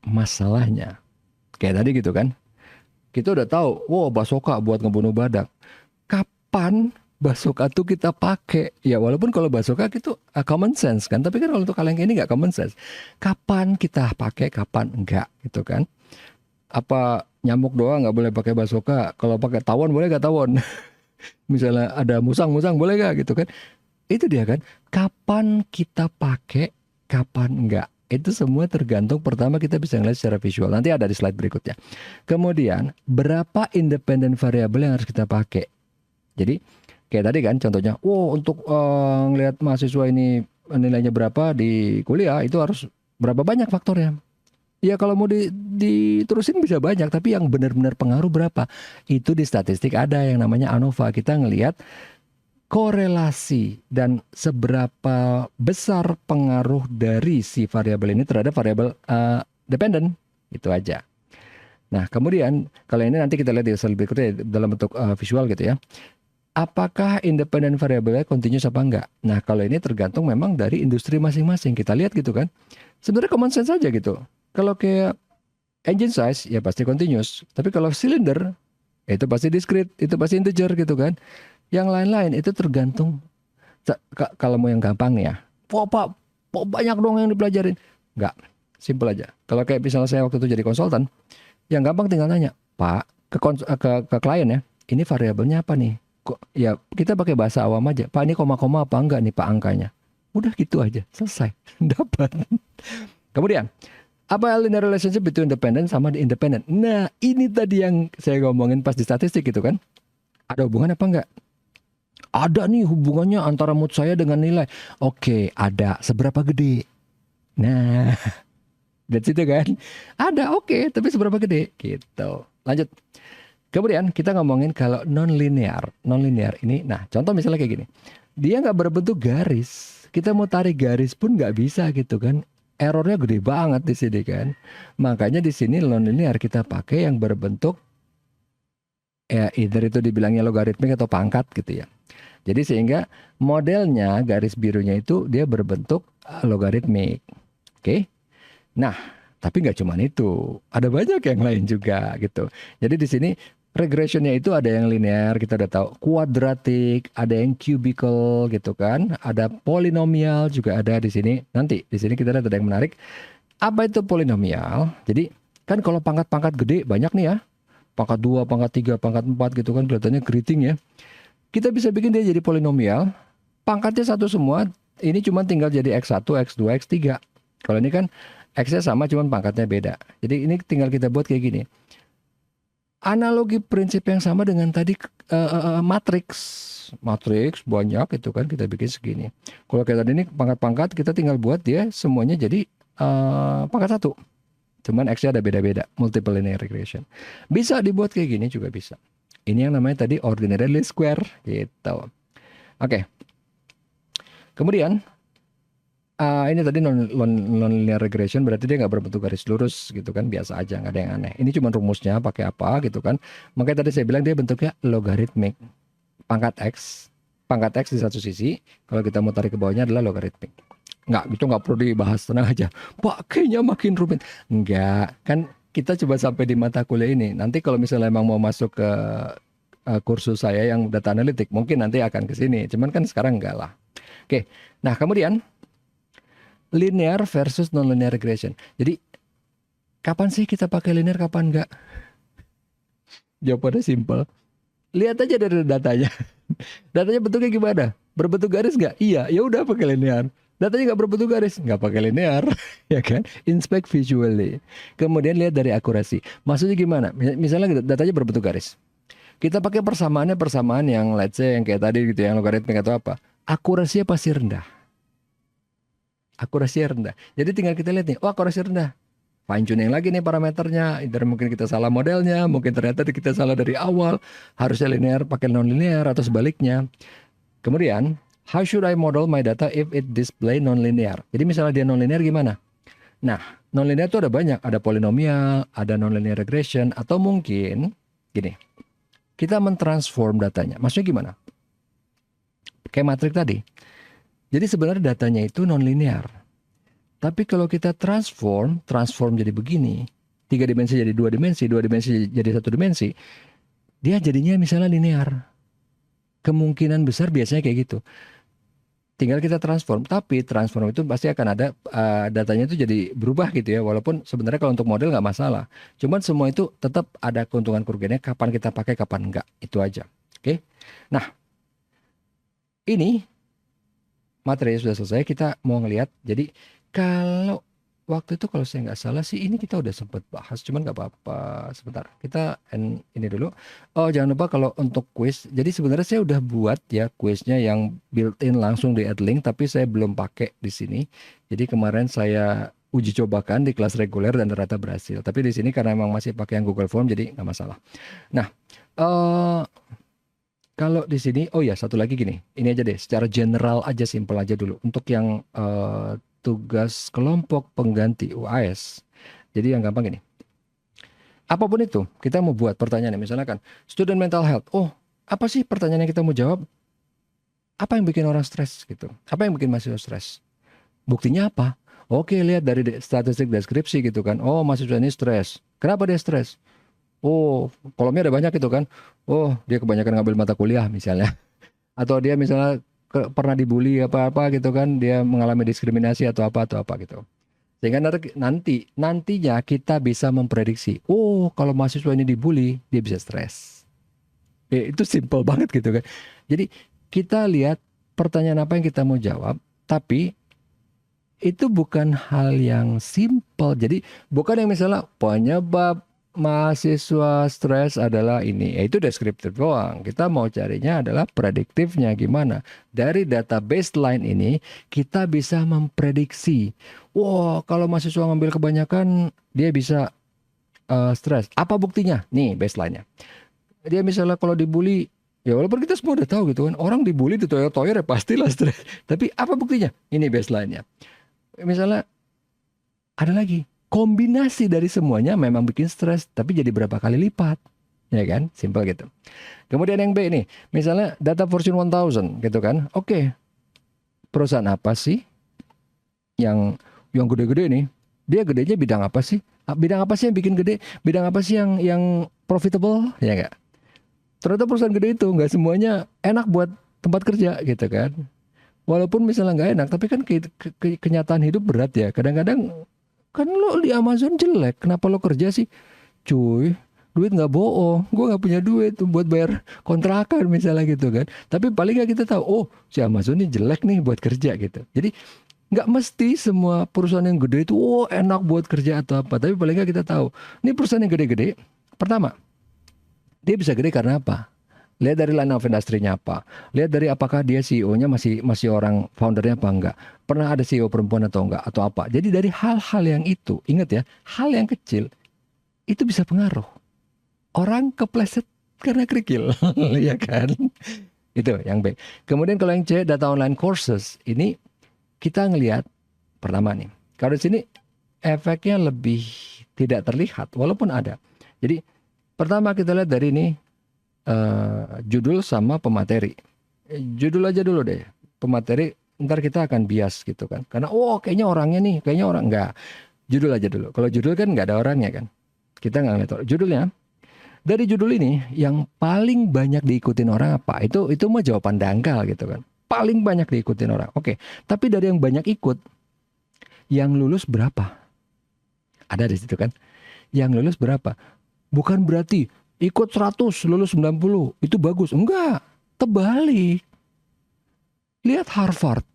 masalahnya kayak tadi gitu kan. Kita udah tahu, wow, bazooka buat ngebunuh badak. Kapan bazooka tuh kita pakai? Ya walaupun kalau bazooka itu common sense kan, tapi kan kalau untuk kalian ini nggak common sense. Kapan kita pakai, kapan enggak gitu kan? Apa nyamuk doang nggak boleh pakai bazooka? Kalau pakai tawon boleh nggak tawon? Misalnya ada musang boleh nggak gitu kan? Itu dia kan. Kapan kita pakai, kapan enggak? Itu semua tergantung, pertama kita bisa ngeliat secara visual. Nanti ada di slide berikutnya. Kemudian berapa independent variable yang harus kita pakai? Jadi kayak tadi kan contohnya, wow untuk ngelihat mahasiswa ini nilainya berapa di kuliah itu harus berapa banyak faktornya. Ya kalau mau diterusin bisa banyak, tapi yang benar-benar pengaruh berapa? Itu di statistik ada yang namanya ANOVA. Kita ngelihat korelasi dan seberapa besar pengaruh dari si variabel ini terhadap variabel dependent. Itu aja. Nah kemudian kalau ini nanti kita lihat di slide berikutnya dalam bentuk visual gitu ya. Apakah independent variabelnya continuous apa enggak? Nah, kalau ini tergantung memang dari industri masing-masing. Kita lihat gitu kan. Sebenarnya common sense aja gitu. Kalau kayak engine size, ya pasti continuous. Tapi kalau cylinder, itu pasti discrete, itu pasti integer gitu kan. Yang lain-lain itu tergantung. Kalau mau yang gampang nih ya. Pak, banyak dong yang dipelajarin. Enggak, simple aja. Kalau kayak misalnya saya waktu itu jadi konsultan, yang gampang tinggal nanya, Pak, ke klien ya, ini variabelnya apa nih? Ya kita pakai bahasa awam aja. Pak, ini koma-koma apa enggak nih Pak angkanya? Udah gitu aja, selesai. Dapat. Kemudian, apa linear relationship between dependent sama the independent? Nah, ini tadi yang saya ngomongin pas di statistik gitu kan. Ada hubungan apa enggak? Ada nih hubungannya antara mood saya dengan nilai. Oke, ada. Seberapa gede? Nah, that's itu kan. Ada, oke, tapi seberapa gede? Gitu. Lanjut. Kemudian kita ngomongin kalau non-linear. Non-linear ini, nah contoh misalnya kayak gini. Dia nggak berbentuk garis. Kita mau tarik garis pun nggak bisa gitu kan. Errornya gede banget di sini kan. Makanya di sini non-linear kita pakai yang berbentuk ya either itu dibilangnya logaritmik atau pangkat gitu ya. Jadi sehingga modelnya garis birunya itu dia berbentuk logaritmik. Oke? Nah, tapi nggak cuma itu, ada banyak yang lain juga gitu. Jadi di sini regressionnya itu ada yang linear, kita udah tahu, kuadratik, ada yang cubical gitu kan, ada polinomial juga ada di sini. Nanti di sini kita lihat ada yang menarik. Apa itu polinomial? Jadi kan kalau pangkat-pangkat gede banyak nih ya, pangkat 2, pangkat 3, pangkat 4 gitu kan kelihatannya keriting ya. Kita bisa bikin dia jadi polinomial, pangkatnya satu semua, ini cuma tinggal jadi X1, X2, X3. Kalau ini kan X-nya sama, cuma pangkatnya beda. Jadi ini tinggal kita buat kayak gini. Analogi prinsip yang sama dengan tadi matriks. Matriks banyak itu kan kita bikin segini. Kalau kayak tadi ini pangkat-pangkat, kita tinggal buat dia semuanya jadi pangkat satu. Cuman X-nya ada beda-beda, multiple linear regression. Bisa dibuat kayak gini juga bisa. Ini yang namanya tadi ordinary least square gitu. Oke. Kemudian ini tadi non-linear regression, berarti dia nggak berbentuk garis lurus gitu kan, biasa aja, nggak ada yang aneh. Ini cuma rumusnya pakai apa gitu kan. Makanya tadi saya bilang dia bentuknya logaritmik. Pangkat X di satu sisi, kalau kita mau tarik ke bawahnya adalah logaritmik. Nggak, itu nggak perlu dibahas, tenang aja. Pak, kayaknya makin rumit. Nggak, kan kita coba sampai di mata kuliah ini. Nanti kalau misalnya emang mau masuk ke kursus saya yang data analitik, mungkin nanti akan ke sini. Cuman kan sekarang enggak lah. Oke, nah kemudian linear versus non-linear regression. Jadi, kapan sih kita pakai linear, kapan enggak? Jawabannya simpel. Lihat aja dari datanya. Datanya bentuknya gimana? Berbentuk garis nggak? Iya, ya udah pakai linear. Datanya nggak berbentuk garis, nggak pakai linear, ya kan? Inspect visually. Kemudian lihat dari akurasi. Maksudnya gimana? Misalnya datanya berbentuk garis. Kita pakai persamaan yang let's say yang kayak tadi gitu, yang logaritmik atau apa. Akurasinya pasti rendah. Akurasinya rendah. Jadi tinggal kita lihat nih, oh akurasi rendah. Fine tuning lagi nih parameternya. Either mungkin kita salah modelnya, mungkin ternyata kita salah dari awal. Harusnya linear pakai non-linear atau sebaliknya. Kemudian, how should I model my data if it display non-linear? Jadi misalnya dia non-linear gimana? Nah, non-linear itu ada banyak. Ada polinomial, ada non-linear regression, atau mungkin gini. Kita mentransform datanya. Maksudnya gimana? Kayak matriks tadi. Jadi sebenarnya datanya itu non-linear. Tapi kalau kita transform jadi begini. 3 dimensi jadi 2 dimensi, 2 dimensi jadi 1 dimensi. Dia jadinya misalnya linear. Kemungkinan besar biasanya kayak gitu. Tinggal kita transform. Tapi transform itu pasti akan ada datanya itu jadi berubah gitu ya. Walaupun sebenarnya kalau untuk model nggak masalah. Cuman semua itu tetap ada keuntungan kerugiannya. Kapan kita pakai, kapan enggak. Itu aja. Oke. Nah, ini materi sudah selesai. Kita mau ngelihat. Jadi kalau waktu itu kalau saya nggak salah sih ini kita udah sempat bahas, cuman nggak apa-apa. Sebentar, kita ini dulu. Oh jangan lupa kalau untuk quiz. Jadi sebenarnya saya udah buat ya quiznya yang built-in langsung di AddLink, tapi saya belum pakai di sini. Jadi kemarin saya uji cobakan di kelas reguler dan ternyata berhasil. Tapi di sini karena emang masih pakai yang Google Form, jadi nggak masalah. Nah, kalau di sini, oh ya satu lagi gini, ini aja deh, secara general aja, simple aja dulu. Untuk yang tugas kelompok pengganti UAS. Jadi yang gampang gini. Apapun itu, kita mau buat pertanyaan, misalnya kan, student mental health. Oh, apa sih pertanyaan yang kita mau jawab? Apa yang bikin orang stres gitu? Apa yang bikin mahasiswa stres? Buktinya apa? Oke, lihat dari statistik deskripsi gitu kan. Oh, mahasiswa ini stres. Kenapa dia stres? Oh, kolomnya ada banyak gitu kan. Oh, dia kebanyakan ngambil mata kuliah misalnya. Atau dia misalnya pernah dibully apa-apa gitu kan, dia mengalami diskriminasi atau apa gitu. Sehingga nantinya kita bisa memprediksi, oh kalau mahasiswa ini dibully, dia bisa stres. Itu simple banget gitu kan. Jadi kita lihat pertanyaan apa yang kita mau jawab, tapi itu bukan hal yang simple. Jadi bukan yang misalnya penyebab mahasiswa stres adalah ini, itu deskriptif doang. Kita mau carinya adalah prediktifnya gimana. Dari data baseline ini kita bisa memprediksi. Wow, kalau mahasiswa ngambil kebanyakan dia bisa stres. Apa buktinya? Nih baseline-nya. Dia misalnya kalau dibully, ya walaupun kita semua udah tahu gitu kan, orang dibully ditoyor-toyor ya pastilah stres. Tapi apa buktinya? Ini baseline-nya. Misalnya ada lagi. Kombinasi dari semuanya memang bikin stres, tapi jadi berapa kali lipat, ya kan? Simple gitu. Kemudian yang B nih, misalnya data Fortune 1000 gitu kan. Oke, perusahaan apa sih yang gede-gede nih? Dia gedenya bidang apa sih? Bidang apa sih yang bikin gede? Bidang apa sih yang profitable? Ya nggak? Ternyata perusahaan gede itu nggak semuanya enak buat tempat kerja gitu kan. Walaupun misalnya nggak enak, tapi kan kenyataan hidup berat ya. Kadang-kadang kan lo di Amazon jelek, kenapa lo kerja sih? Cuy, duit nggak bohong. Gue nggak punya duit buat bayar kontrakan misalnya gitu kan. Tapi paling nggak kita tahu, oh si Amazon ini jelek nih buat kerja gitu. Jadi nggak mesti semua perusahaan yang gede itu oh enak buat kerja atau apa. Tapi paling nggak kita tahu, ini perusahaan yang gede-gede. Pertama, dia bisa gede karena apa? Lihat dari line of industry-nya apa. Lihat dari apakah dia CEO-nya masih masih orang foundernya apa enggak. Pernah ada CEO perempuan atau enggak atau apa. Jadi dari hal-hal yang itu, ingat ya, hal yang kecil itu bisa pengaruh. Orang kepleset karena kerikil, ya kan? Itu yang B. Kemudian kalau yang C, data online courses, ini kita ngelihat pertama nih. Kalau di sini efeknya lebih tidak terlihat, walaupun ada. Jadi pertama kita lihat dari ini judul sama pemateri. Judul aja dulu deh. Pemateri ntar kita akan bias gitu kan. Karena oh kayaknya orangnya nih, kayaknya orang enggak. Judul aja dulu. Kalau judul kan nggak ada orangnya kan. Kita nggak ngeliat judulnya. Dari judul ini yang paling banyak diikutin orang apa? Itu mah jawaban dangkal gitu kan. Paling banyak diikutin orang. Oke, tapi dari yang banyak ikut, yang lulus berapa? Ada di situ kan. Yang lulus berapa? Bukan berarti ikut 100 lulus 90 itu bagus. Enggak, terbalik. Lihat Harvard,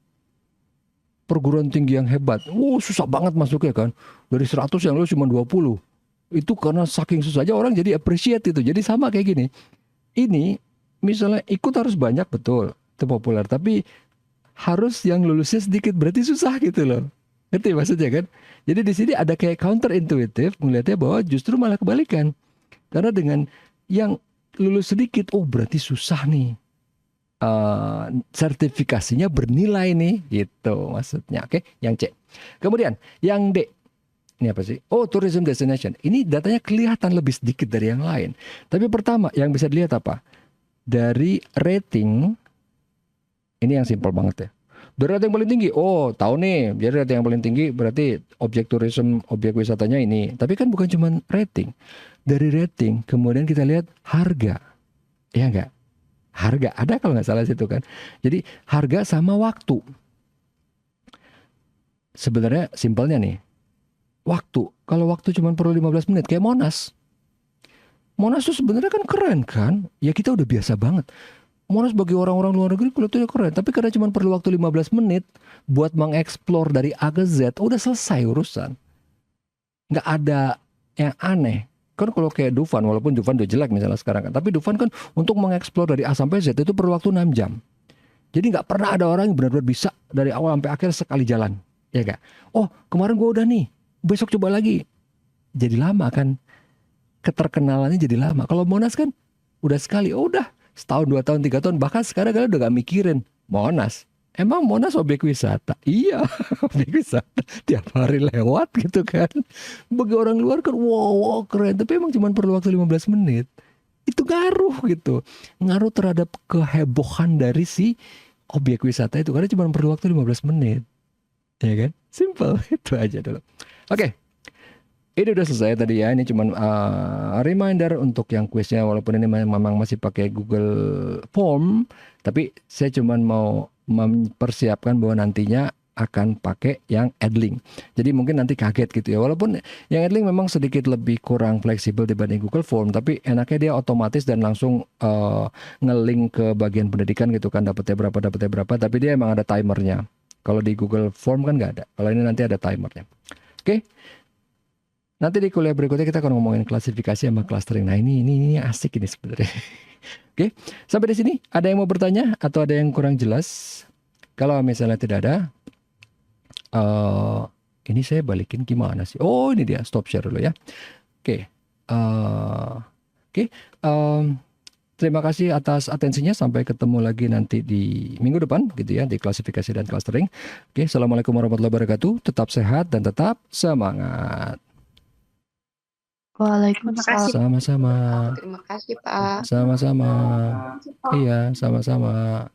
perguruan tinggi yang hebat. Susah banget masuknya kan. Dari 100 yang lulus cuma 20. Itu karena saking susahnya orang jadi appreciate itu. Jadi sama kayak gini. Ini misalnya ikut harus banyak betul. Itu populer. Tapi harus yang lulusnya sedikit. Berarti susah gitu loh. Ngerti maksudnya kan? Jadi di sini ada kayak counter intuitive. Melihatnya bahwa justru malah kebalikan. Karena dengan yang lulus sedikit, oh berarti susah nih. Sertifikasinya bernilai nih, gitu maksudnya. Oke, yang C. Kemudian yang D. Ini apa sih? Oh, tourism destination. Ini datanya kelihatan lebih sedikit dari yang lain. Tapi pertama yang bisa dilihat apa? Dari rating. Ini yang simpel banget ya. Dari rating paling tinggi, oh tahu nih, jadi rating yang paling tinggi berarti objek tourism, objek wisatanya ini. Tapi kan bukan cuma rating. Dari rating, kemudian kita lihat harga. Ya enggak? Harga, ada kalau nggak salah situ kan. Jadi harga sama waktu. Sebenarnya simpelnya nih, waktu. Kalau waktu cuma perlu 15 menit, kayak Monas. Monas tuh sebenarnya kan keren kan? Ya kita udah biasa banget. Monas bagi orang-orang luar negeri kelihatannya keren. Tapi karena cuma perlu waktu 15 menit buat mengeksplor dari A ke Z, udah selesai urusan. Nggak ada yang aneh. Kan kalau kayak Dufan, walaupun Dufan udah jelek misalnya sekarang kan. Tapi Dufan kan untuk mengeksplor dari A sampai Z itu perlu waktu 6 jam. Jadi nggak pernah ada orang yang benar-benar bisa dari awal sampai akhir sekali jalan. Ya gak? Oh kemarin gue udah nih, besok coba lagi. Jadi lama kan. Keterkenalannya jadi lama. Kalau Monas kan udah sekali, oh udah setahun, 2 tahun, 3 tahun, bahkan sekarang kalian udah gak mikirin Monas. Emang Monas objek wisata? Iya, objek wisata. Tiap hari lewat gitu kan. Bagi orang luar kan, wow, keren. Tapi emang cuma perlu waktu 15 menit. Itu ngaruh gitu. Ngaruh terhadap kehebohan dari si objek wisata itu. Karena cuma perlu waktu 15 menit. Ya kan? Simple. Itu aja dulu. Oke. Ini udah selesai tadi ya. Ini cuman reminder untuk yang quiznya. Walaupun ini memang masih pakai Google Form, tapi saya cuman mau mempersiapkan bahwa nantinya akan pakai yang Edlink. Jadi mungkin nanti kaget gitu ya. Walaupun yang Edlink memang sedikit lebih kurang fleksibel dibanding Google Form, tapi enaknya dia otomatis dan langsung nge-link ke bagian pendidikan gitu kan. Dapatnya berapa. Tapi dia emang ada timernya. Kalau di Google Form kan nggak ada. Kalau ini nanti ada timernya. Oke. Nanti di kuliah berikutnya kita akan ngomongin klasifikasi sama clustering. Nah ini asik ini sebenarnya. Oke, sampai di sini ada yang mau bertanya atau ada yang kurang jelas? Kalau misalnya tidak ada, ini saya balikin gimana sih? Oh ini dia, stop share dulu ya. Oke, oke. Terima kasih atas atensinya. Sampai ketemu lagi nanti di minggu depan gitu ya di klasifikasi dan clustering. Oke, assalamualaikum warahmatullahi wabarakatuh. Tetap sehat dan tetap semangat. Terima Waalaikumsalam. kasih. Sama-sama. Terima kasih, Pak. Sama-sama. Iya, sama-sama.